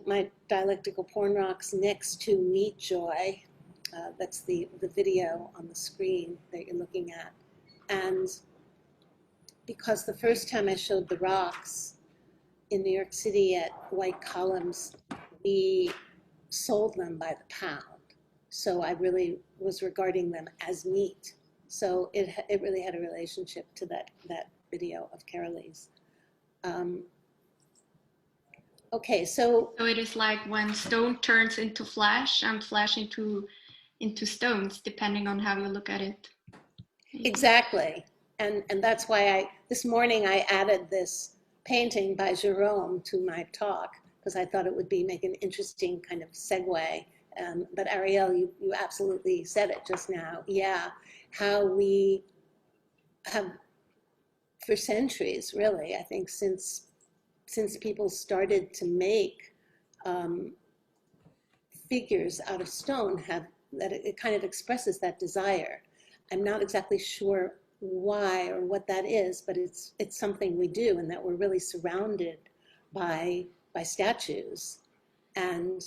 my dialectical porn rocks next to Meat Joy. That's the video on the screen that you're looking at. And because the first time I showed the rocks in New York City at White Columns, we sold them by the pound. So I really was regarding them as meat. So it really had a relationship to that video of Carolee's. Okay, so it is like when stone turns into flesh and flesh into stones, depending on how you look at it. exactly. And that's why this morning I added this painting by Jerome to my talk, because I thought it would make an interesting kind of segue. But Ariel, you absolutely said it just now. Yeah, how we have, for centuries, really, I think since people started to make figures out of stone, that it kind of expresses that desire. I'm not exactly sure why or what that is, but it's something we do, and that we're really surrounded by statues. And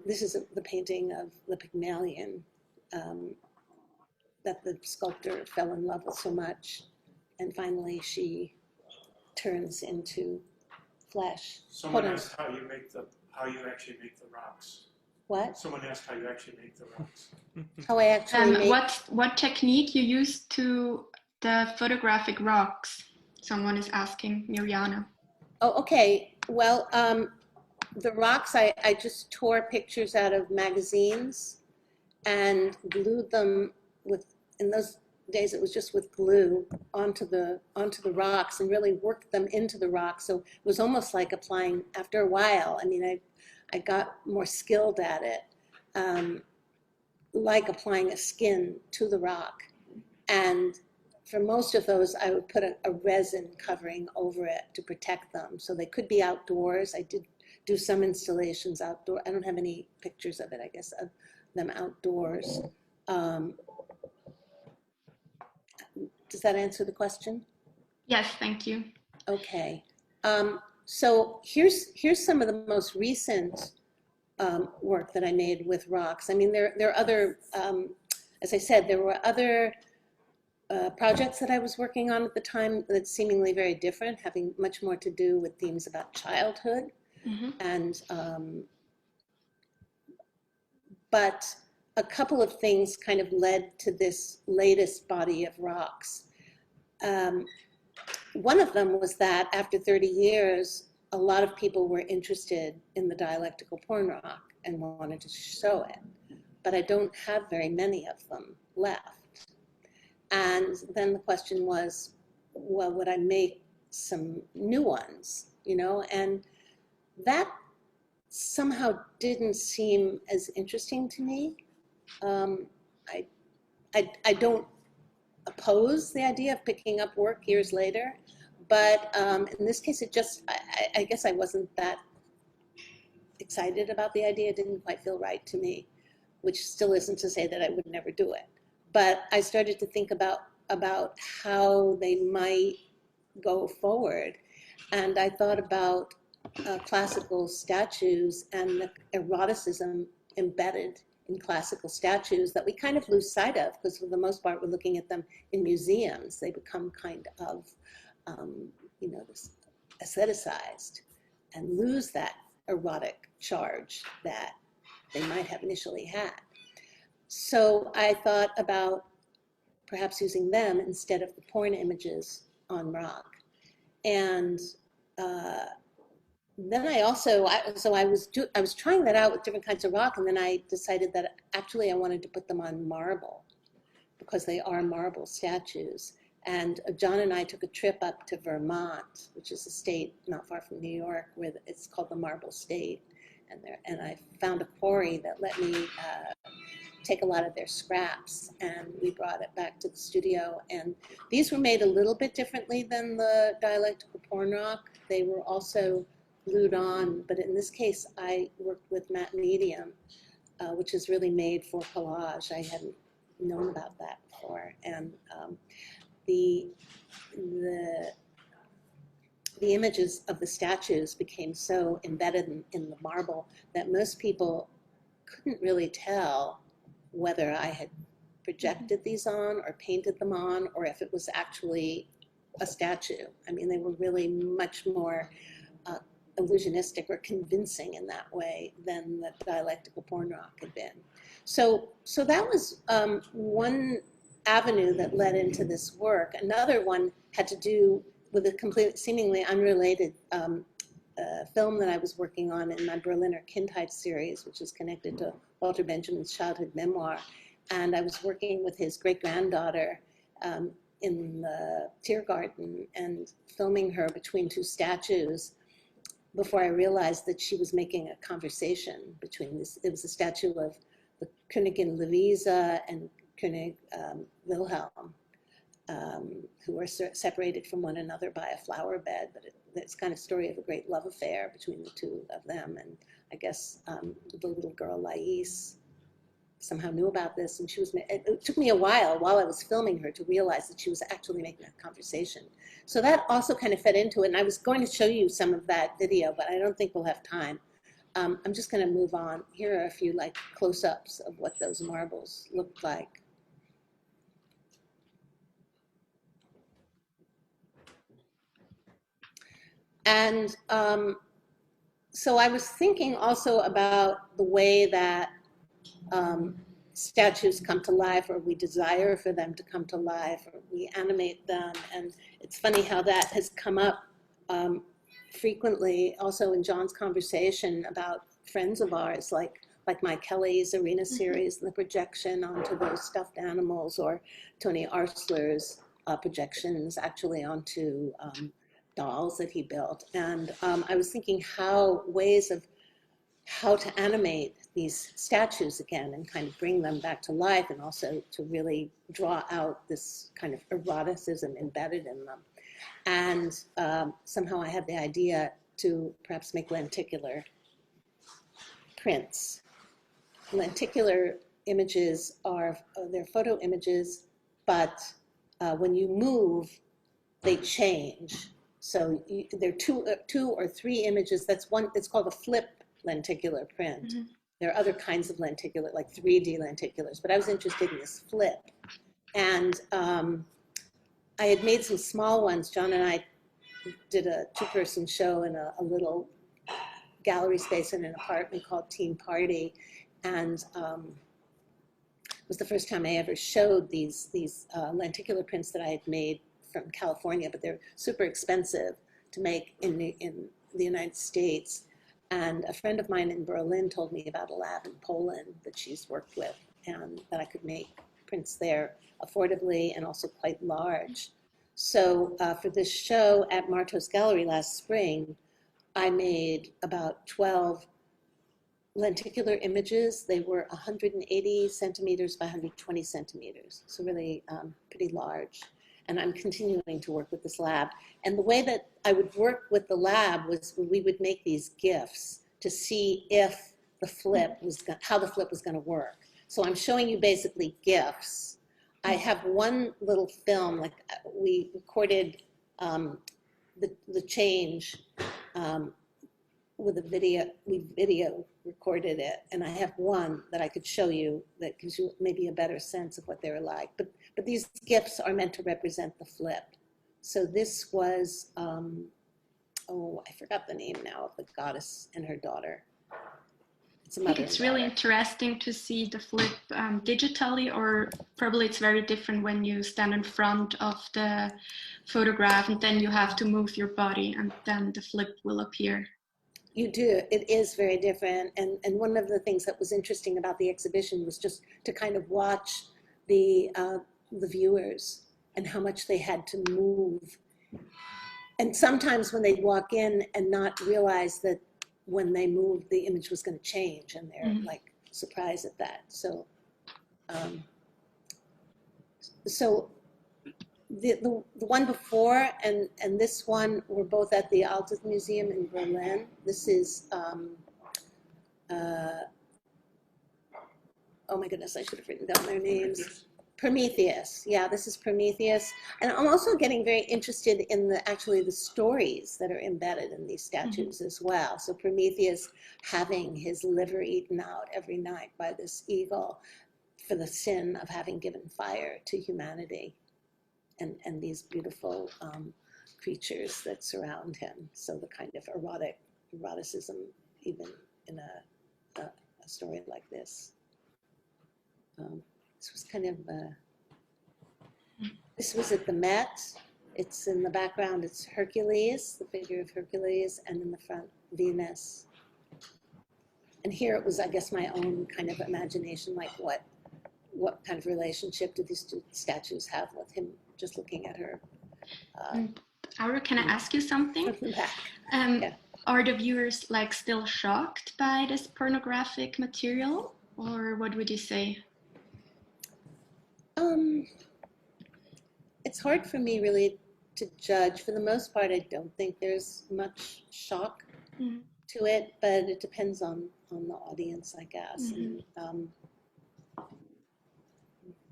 this is the painting of the Pygmalion that the sculptor fell in love with so much, and finally she turns into flesh. Someone asked how you actually make the rocks. What? Someone asked how you actually make the rocks. How I actually make... What technique you use to the photographic rocks? Someone is asking, Mirjana. Oh, okay. Well, the rocks, I just tore pictures out of magazines and glued them in those days it was just with glue onto the rocks, and really worked them into the rocks. So it was almost like applying, after a while, I mean, I got more skilled at it, like applying a skin to the rock. And for most of those, I would put a resin covering over it to protect them. So they could be outdoors. I did do some installations outdoor. I don't have any pictures of it, I guess, of them outdoors. Does that answer the question? Yes, thank you. Okay. So here's some of the most recent work that I made with rocks. I mean, there are other, as I said, there were other projects that I was working on at the time that's seemingly very different, having much more to do with themes about childhood. Mm-hmm. And but a couple of things kind of led to this latest body of rocks. One of them was that after 30 years, a lot of people were interested in the dialectical porn rock and wanted to show it, but I don't have very many of them left. And then the question was, well, would I make some new ones, you know? And that somehow didn't seem as interesting to me. I don't oppose the idea of picking up work years later, but in this case, I guess I wasn't that excited about the idea. It didn't quite feel right to me, which still isn't to say that I would never do it. But I started to think about how they might go forward. And I thought about classical statues and the eroticism embedded in classical statues that we kind of lose sight of, because for the most part we're looking at them in museums. They become kind of, this aestheticized and lose that erotic charge that they might have initially had. So I thought about perhaps using them instead of the porn images on rock. And then I was trying that out with different kinds of rock, and then I decided that actually I wanted to put them on marble, because they are marble statues. And John and I took a trip up to Vermont, which is a state not far from New York, where it's called the Marble State. And I found a quarry that let me take a lot of their scraps, and we brought it back to the studio. And these were made a little bit differently than the dialectical porn rock. They were also glued on, but in this case, I worked with matte medium, which is really made for collage. I hadn't known about that before. And the images of the statues became so embedded in the marble that most people couldn't really tell whether I had projected these on or painted them on, or if it was actually a statue. I mean, they were really much more illusionistic or convincing in that way than the dialectical porn rock had been. So that was one avenue that led into this work. Another one had to do with a completely, seemingly unrelated film that I was working on in my Berliner Kindheit series, which is connected to Walter Benjamin's childhood memoir. And I was working with his great-granddaughter in the Tiergarten and filming her between two statues before I realized that she was making a conversation between this. It was a statue of the Königin Luisa and König Wilhelm, who were separated from one another by a flower bed, but it's kind of story of a great love affair between the two of them. And I guess the little girl Lais somehow knew about this, and it took me a while I was filming her to realize that she was actually making a conversation. So that also kind of fed into it, and I was going to show you some of that video, but I don't think we'll have time. I'm just going to move on. Here are a few like close-ups of what those marbles looked like. And so I was thinking also about the way that statues come to life, or we desire for them to come to life, or we animate them. And it's funny how that has come up frequently also in John's conversation about friends of ours, like Mike Kelly's Arena series, the projection onto those stuffed animals, or Tony Arsler's projections actually onto dolls that he built. And I was thinking ways of how to animate these statues again and kind of bring them back to life, and also to really draw out this kind of eroticism embedded in them. And somehow I had the idea to perhaps make lenticular prints. Lenticular images they're photo images, but when you move, they change. So there are two or three images. That's one. It's called a flip lenticular print. Mm-hmm. There are other kinds of lenticular, like 3D lenticulars, but I was interested in this flip. And I had made some small ones. John and I did a two-person show in a little gallery space in an apartment called Teen Party. And it was the first time I ever showed these lenticular prints that I had made from California, but they're super expensive to make in the United States. And a friend of mine in Berlin told me about a lab in Poland that she's worked with, and that I could make prints there affordably and also quite large. So for this show at Martos Gallery last spring, I made about 12 lenticular images. They were 180 centimeters by 120 centimeters, so really pretty large. And I'm continuing to work with this lab. And the way that I would work with the lab was we would make these GIFs to see if the flip was how the flip was going to work. So I'm showing you basically GIFs. I have one little film, like we recorded the change with a video. We video recorded it, and I have one that I could show you that gives you maybe a better sense of what they were like. But these GIFs are meant to represent the flip. So this was, I forgot the name now of the goddess and her daughter. It's a mother. I think it's really interesting to see the flip digitally, or probably it's very different when you stand in front of the photograph and then you have to move your body and then the flip will appear. You do. It is very different. And one of the things that was interesting about the exhibition was just to kind of watch the viewers and how much they had to move. And sometimes when they'd walk in and not realize that when they moved, the image was going to change, and they're like surprised at that. So, the one before and this one were both at the Altes Museum in Berlin. This is, oh my goodness, I should have written down their names. Prometheus. Yeah, this is Prometheus. And I'm also getting very interested in actually the stories that are embedded in these statues as well. So Prometheus having his liver eaten out every night by this eagle for the sin of having given fire to humanity, and these beautiful creatures that surround him. So the kind of eroticism even in a story like this. This was kind of, this was at the Met. It's in the background, it's Hercules, the figure of Hercules, and in the front, Venus. And here it was, I guess, my own kind of imagination, like what kind of relationship do these two statues have with him just looking at her. Aura, can I ask you something? Yeah. Are the viewers like still shocked by this pornographic material, or what would you say? It's hard for me really to judge. For the most part, I don't think there's much shock to it, but it depends on the audience, I guess. And,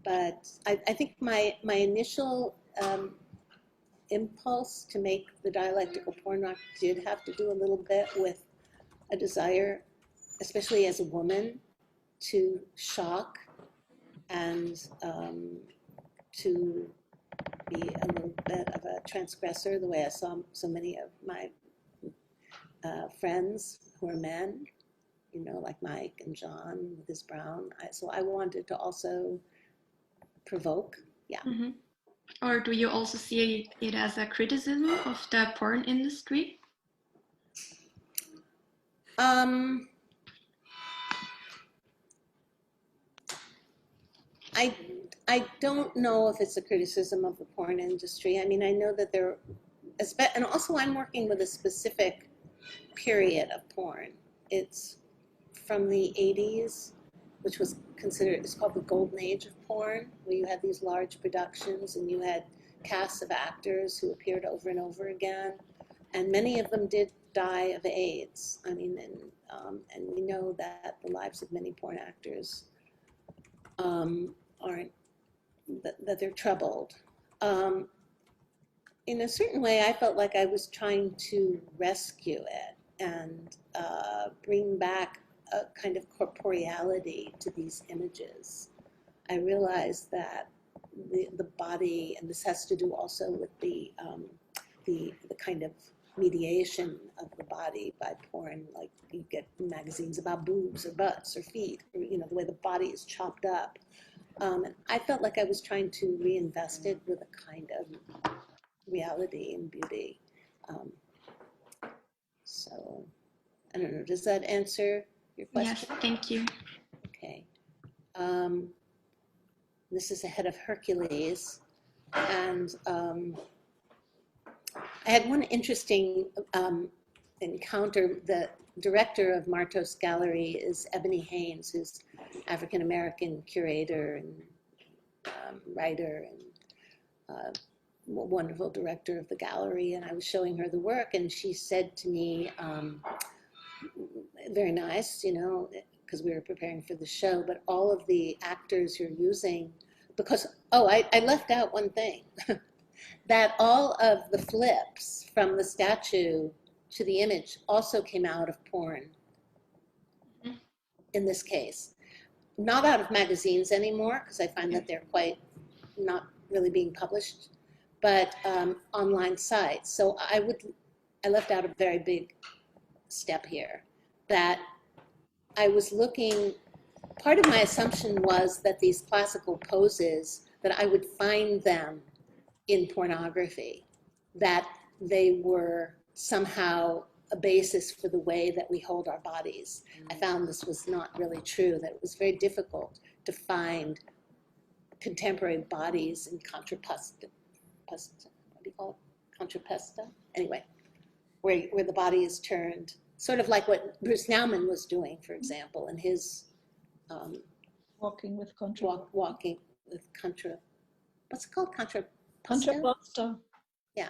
but I think my initial impulse to make the dialectical porn rock did have to do a little bit with a desire, especially as a woman, to shock and to be a little bit of a transgressor, the way I saw so many of my friends who are men, you know, like Mike and John with his brown. So I wanted to also provoke, yeah. Or do you also see it as a criticism of the porn industry? I don't know if it's a criticism of the porn industry. I mean, I know that there, and also I'm working with a specific period of porn. It's from the 80s, which was considered, it's called the golden age of porn, where you had these large productions and you had casts of actors who appeared over and over again. And many of them did die of AIDS. I mean, and we know that the lives of many porn actors aren't, that they're troubled. In a certain way, I felt like I was trying to rescue it and bring back a kind of corporeality to these images. I realized that the body, and this has to do also with the kind of mediation of the body by porn, like you get magazines about boobs or butts or feet, or, you know, the way the body is chopped up. And I felt like I was trying to reinvest it with a kind of reality and beauty. So, I don't know, does that answer your question? Yes, thank you. Okay. This is a head of Hercules, and I had one interesting encounter. The director of Martos Gallery is Ebony Haynes, who's African-American curator and writer and wonderful director of the gallery. And I was showing her the work, and she said to me, very nice, you know, because we were preparing for the show, but all of the actors you're using, because, oh, I left out one thing, that all of the flips from the statue to the image also came out of porn, in this case. Not out of magazines anymore, because I find that they're quite not really being published, but online sites. So I left out a very big step here, that I was looking, part of my assumption was that these classical poses, that I would find them in pornography, that they were somehow a basis for the way that we hold our bodies. I found this was not really true, that it was very difficult to find contemporary bodies in contrapposta, what do you call it? Contrapposta? Anyway, where the body is turned, sort of like what Bruce Nauman was doing, for example, in his Walking with contra. walking with contra, what's it called? Contrapposta. Yeah.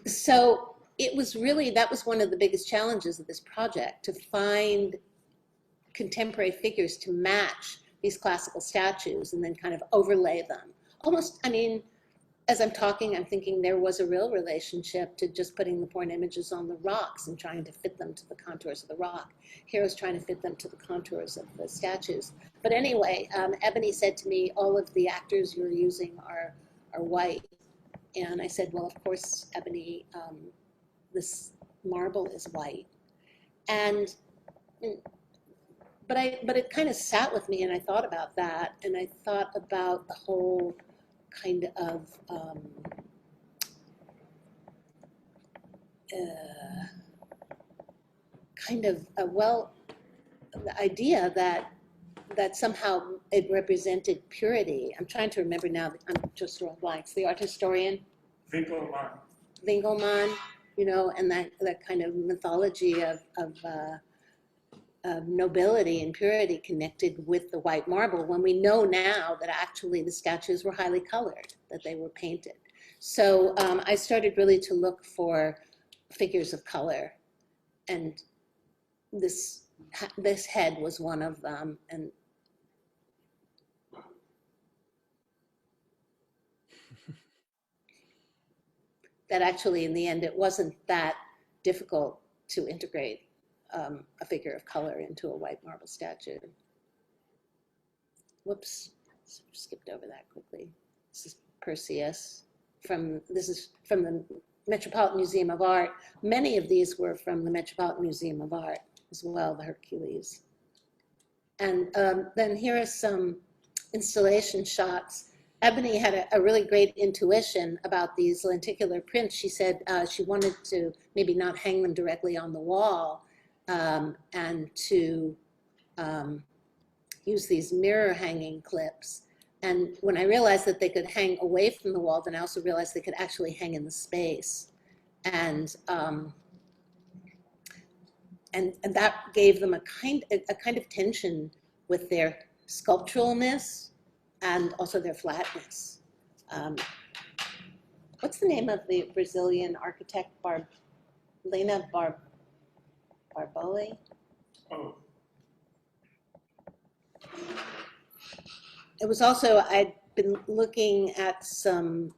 So it was really, that was one of the biggest challenges of this project, to find contemporary figures to match these classical statues and then kind of overlay them. Almost, I mean, as I'm talking, I'm thinking there was a real relationship to just putting the porn images on the rocks and trying to fit them to the contours of the rock. Here I was trying to fit them to the contours of the statues. But anyway, Ebony said to me, all of the actors you're using are white. And I said, well, of course, Ebony, this marble is white. But it kind of sat with me, and I thought about that, and I thought about the whole kind of the idea that somehow it represented purity. I'm trying to remember now. I'm just drawing blanks. The art historian Winkelmann, you know, and that kind of mythology of nobility and purity connected with the white marble, when we know now that actually the statues were highly colored, that they were painted. So I started really to look for figures of color, and this head was one of them. And that actually, in the end, it wasn't that difficult to integrate a figure of color into a white marble statue. Whoops, skipped over that quickly. This is Perseus. This is from the Metropolitan Museum of Art. Many of these were from the Metropolitan Museum of Art as well, the Hercules. And then here are some installation shots. Ebony had a really great intuition about these lenticular prints. She said she wanted to maybe not hang them directly on the wall, and to use these mirror hanging clips. And when I realized that they could hang away from the wall, then I also realized they could actually hang in the space. And that gave them a kind of tension with their sculpturalness and also their flatness. What's the name of the Brazilian architect, Lena Barboli? Oh. It was also, I'd been looking at some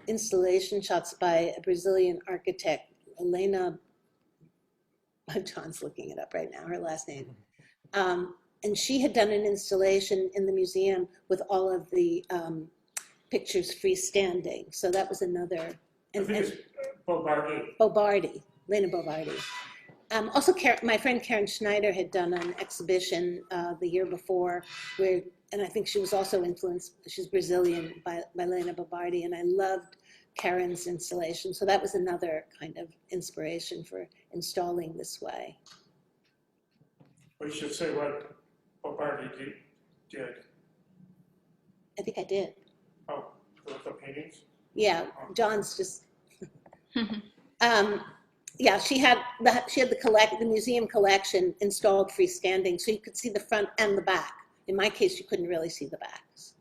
installation shots by a Brazilian architect, Elena, John's looking it up right now, her last name. And she had done an installation in the museum with all of the pictures freestanding. So that was another. I think it's Bobardi. Bobardi, Lena Bobardi. Also, my friend Karen Schneider had done an exhibition the year before, and I think she was also influenced, she's Brazilian, by Lena Bobardi, and I loved Karen's installation. So that was another kind of inspiration for installing this way. We should say what Bobardi did. I think I did. Oh, the paintings? Yeah, John's just. Yeah, she had the museum collection installed freestanding, so you could see the front and the back. In my case, you couldn't really see the backs.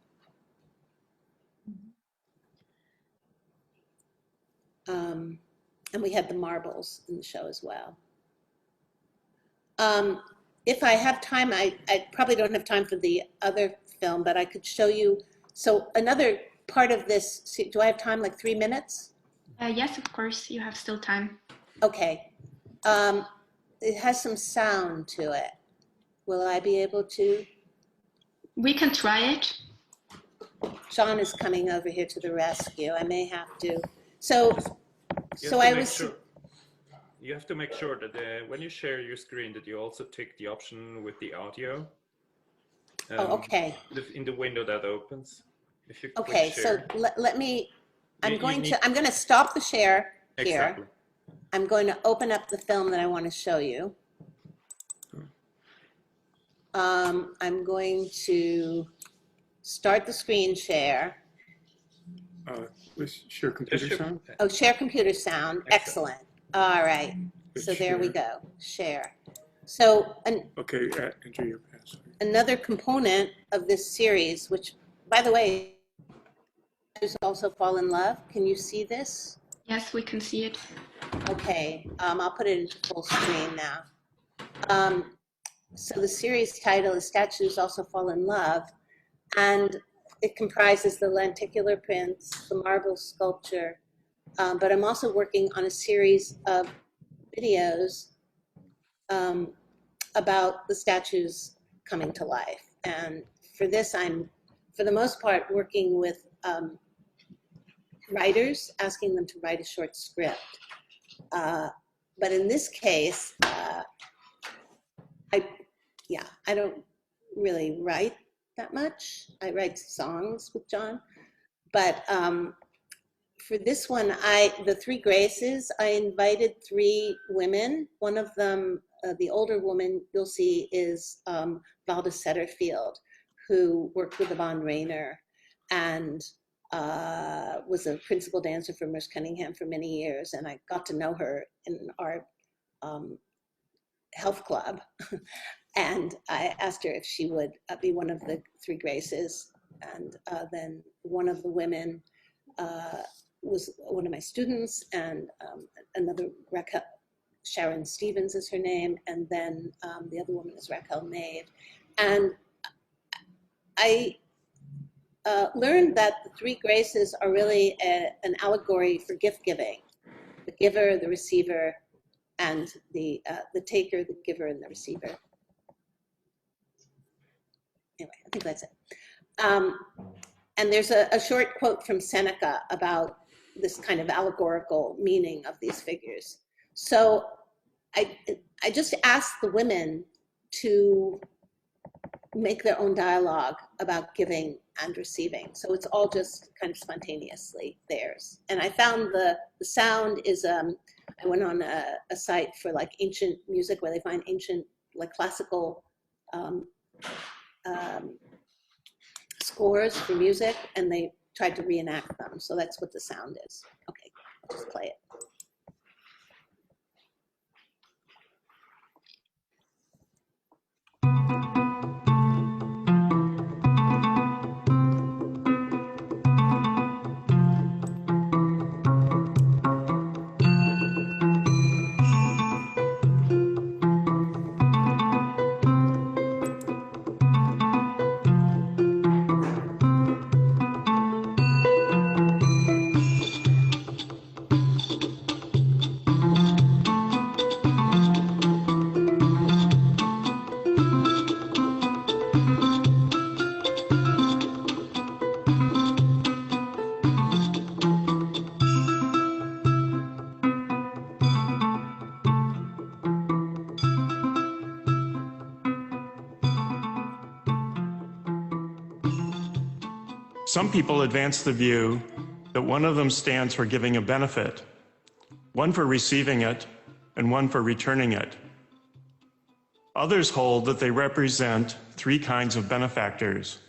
And we had the marbles in the show as well. If I have time, I probably don't have time for the other film, but I could show you. So another part of this, do I have time, like 3 minutes? Yes, of course, you have still time. Okay. It has some sound to it. Will I be able to? We can try it. John is coming over here to the rescue. I may have to. So I was. You have to make sure that when you share your screen, that you also tick the option with the audio. Oh, okay. In the window that opens. If you okay, share. So let me. I'm going to stop the share here. Exactly. I'm going to open up the film that I want to show you. I'm going to start the screen share. Let's share computer sound. Oh, share computer sound. Excellent. All right. So there we go. Share. So Okay, enter your password. another component of this series, which, by the way, is also Fall in Love. Can you see this? Yes, we can see it. Okay, I'll put it into full screen now. So the series title is Statues Also Fall in Love, and it comprises the lenticular prints, the marble sculpture, but I'm also working on a series of videos about the statues coming to life. And for this, I'm, for the most part, working with writers, asking them to write a short script. But in this case, I don't really write that much. I write songs with John, but for this one, the Three Graces, I invited 3 women. One of them, the older woman you'll see, is Valda Setterfield, who worked with Yvonne Rainer and was a principal dancer for Merce Cunningham for many years. And I got to know her in our health club. And I asked her if she would be one of the Three Graces. And then one of the women was one of my students, and another, Raquel, Sharon Stevens is her name, and then the other woman is Raquel Nave. And I learned that the Three Graces are really an allegory for gift giving: the giver, the receiver, and the taker, the giver, and the receiver. Anyway, I think that's it. And there's a short quote from Seneca about this kind of allegorical meaning of these figures. So I just asked the women to make their own dialogue about giving and receiving. So it's all just kind of spontaneously theirs. And I found the sound is, I went on a site for like ancient music where they find ancient, like classical scores for music, and they tried to reenact them. So that's what the sound is. Okay, I'll just play it. Some people advance the view that one of them stands for giving a benefit, one for receiving it, and one for returning it. Others hold that they represent 3 kinds of benefactors: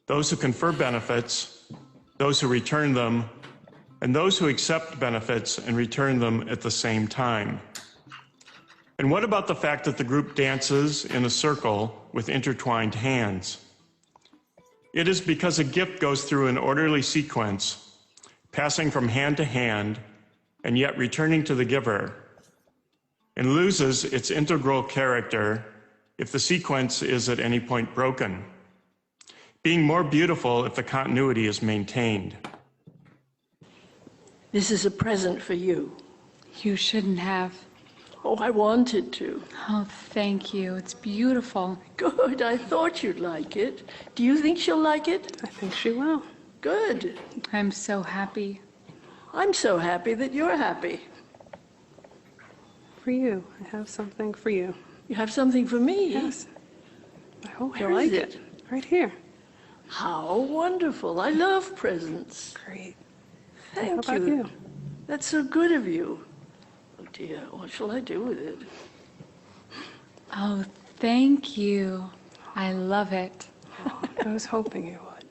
those who confer benefits, those who return them, and those who accept benefits and return them at the same time. And what about the fact that the group dances in a circle with intertwined hands? It is because a gift goes through an orderly sequence, passing from hand to hand, and yet returning to the giver, and loses its integral character if the sequence is at any point broken, being more beautiful if the continuity is maintained. This is a present for you. You shouldn't have. Oh, I wanted to. Oh, thank you. It's beautiful. Good, I thought you'd like it. Do you think she'll like it? I think she will. Good. I'm so happy. I'm so happy that you're happy. For you. I have something for you. You have something for me? Yes. I hope you Where like is it. Right here. How wonderful. I love presents. Great. Thank How about you? That's so good of you. Oh dear, what shall I do with it? Oh, thank you. I love it. I was hoping you would.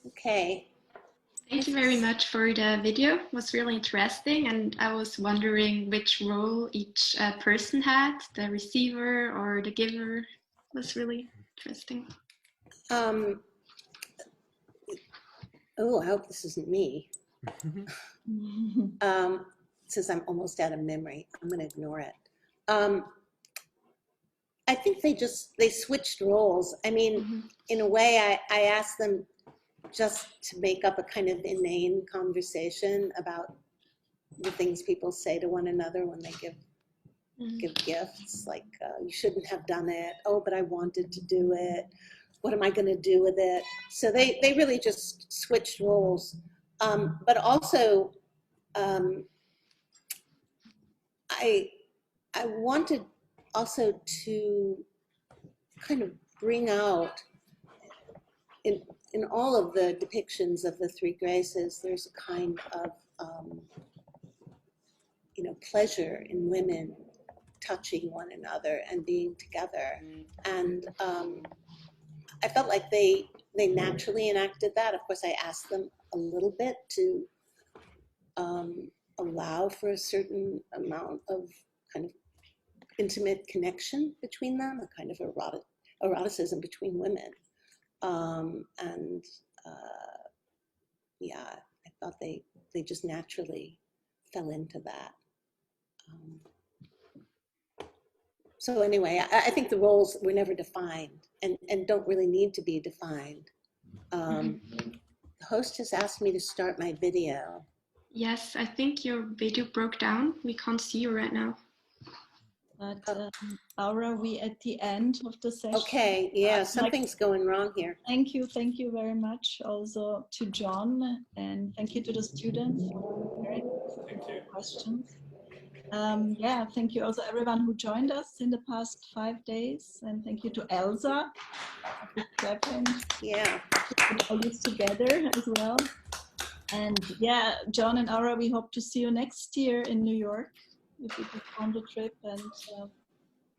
Okay. Thank you very much for the video. It was really interesting, and I was wondering which role each person had, the receiver or the giver. It was really interesting. Oh, I hope this isn't me. Since I'm almost out of memory, I'm going to ignore it. I think they switched roles. I mean, in a way, I asked them just to make up a kind of inane conversation about the things people say to one another when they give gifts, like you shouldn't have done it. Oh, but I wanted to do it. What am I going to do with it? So they really just switched roles. But also, I wanted also to kind of bring out in all of the depictions of the three graces, there's a kind of pleasure in women touching one another and being together. And I felt like they naturally enacted that. Of course, I asked them a little bit to allow for a certain amount of kind of intimate connection between them, a kind of eroticism between women. Yeah, I thought they just naturally fell into that. So anyway, I think the roles were never defined and don't really need to be defined. The host has asked me to start my video. Yes, I think your video broke down. We can't see you right now. But Aura, we at the end of the session. Okay, yeah, something's going wrong here. Thank you very much also to John, and thank you to the students for very good questions. Yeah, thank you also everyone who joined us in the past 5 days, and thank you to Elsa for yeah, put all this together as well. And yeah, John and Aura, we hope to see you next year in New York if you perform the trip, and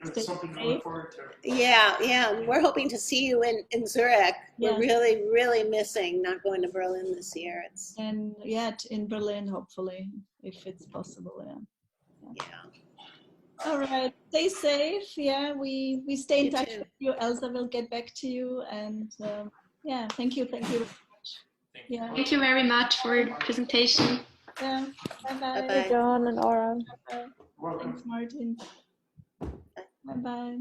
It's something to look forward to. Yeah, we're hoping to see you in Zurich. Yeah. We're really missing not going to Berlin this year. And yeah, in Berlin, hopefully, if it's possible. Yeah. All right, stay safe. Yeah, we stay in touch with you. Elsa will get back to you, and yeah, thank you very much. Yeah. Thank you very much for your presentation. Yeah. Bye-bye. Bye-bye. John and Aura. Bye-bye. Thanks, Martin. Bye-bye.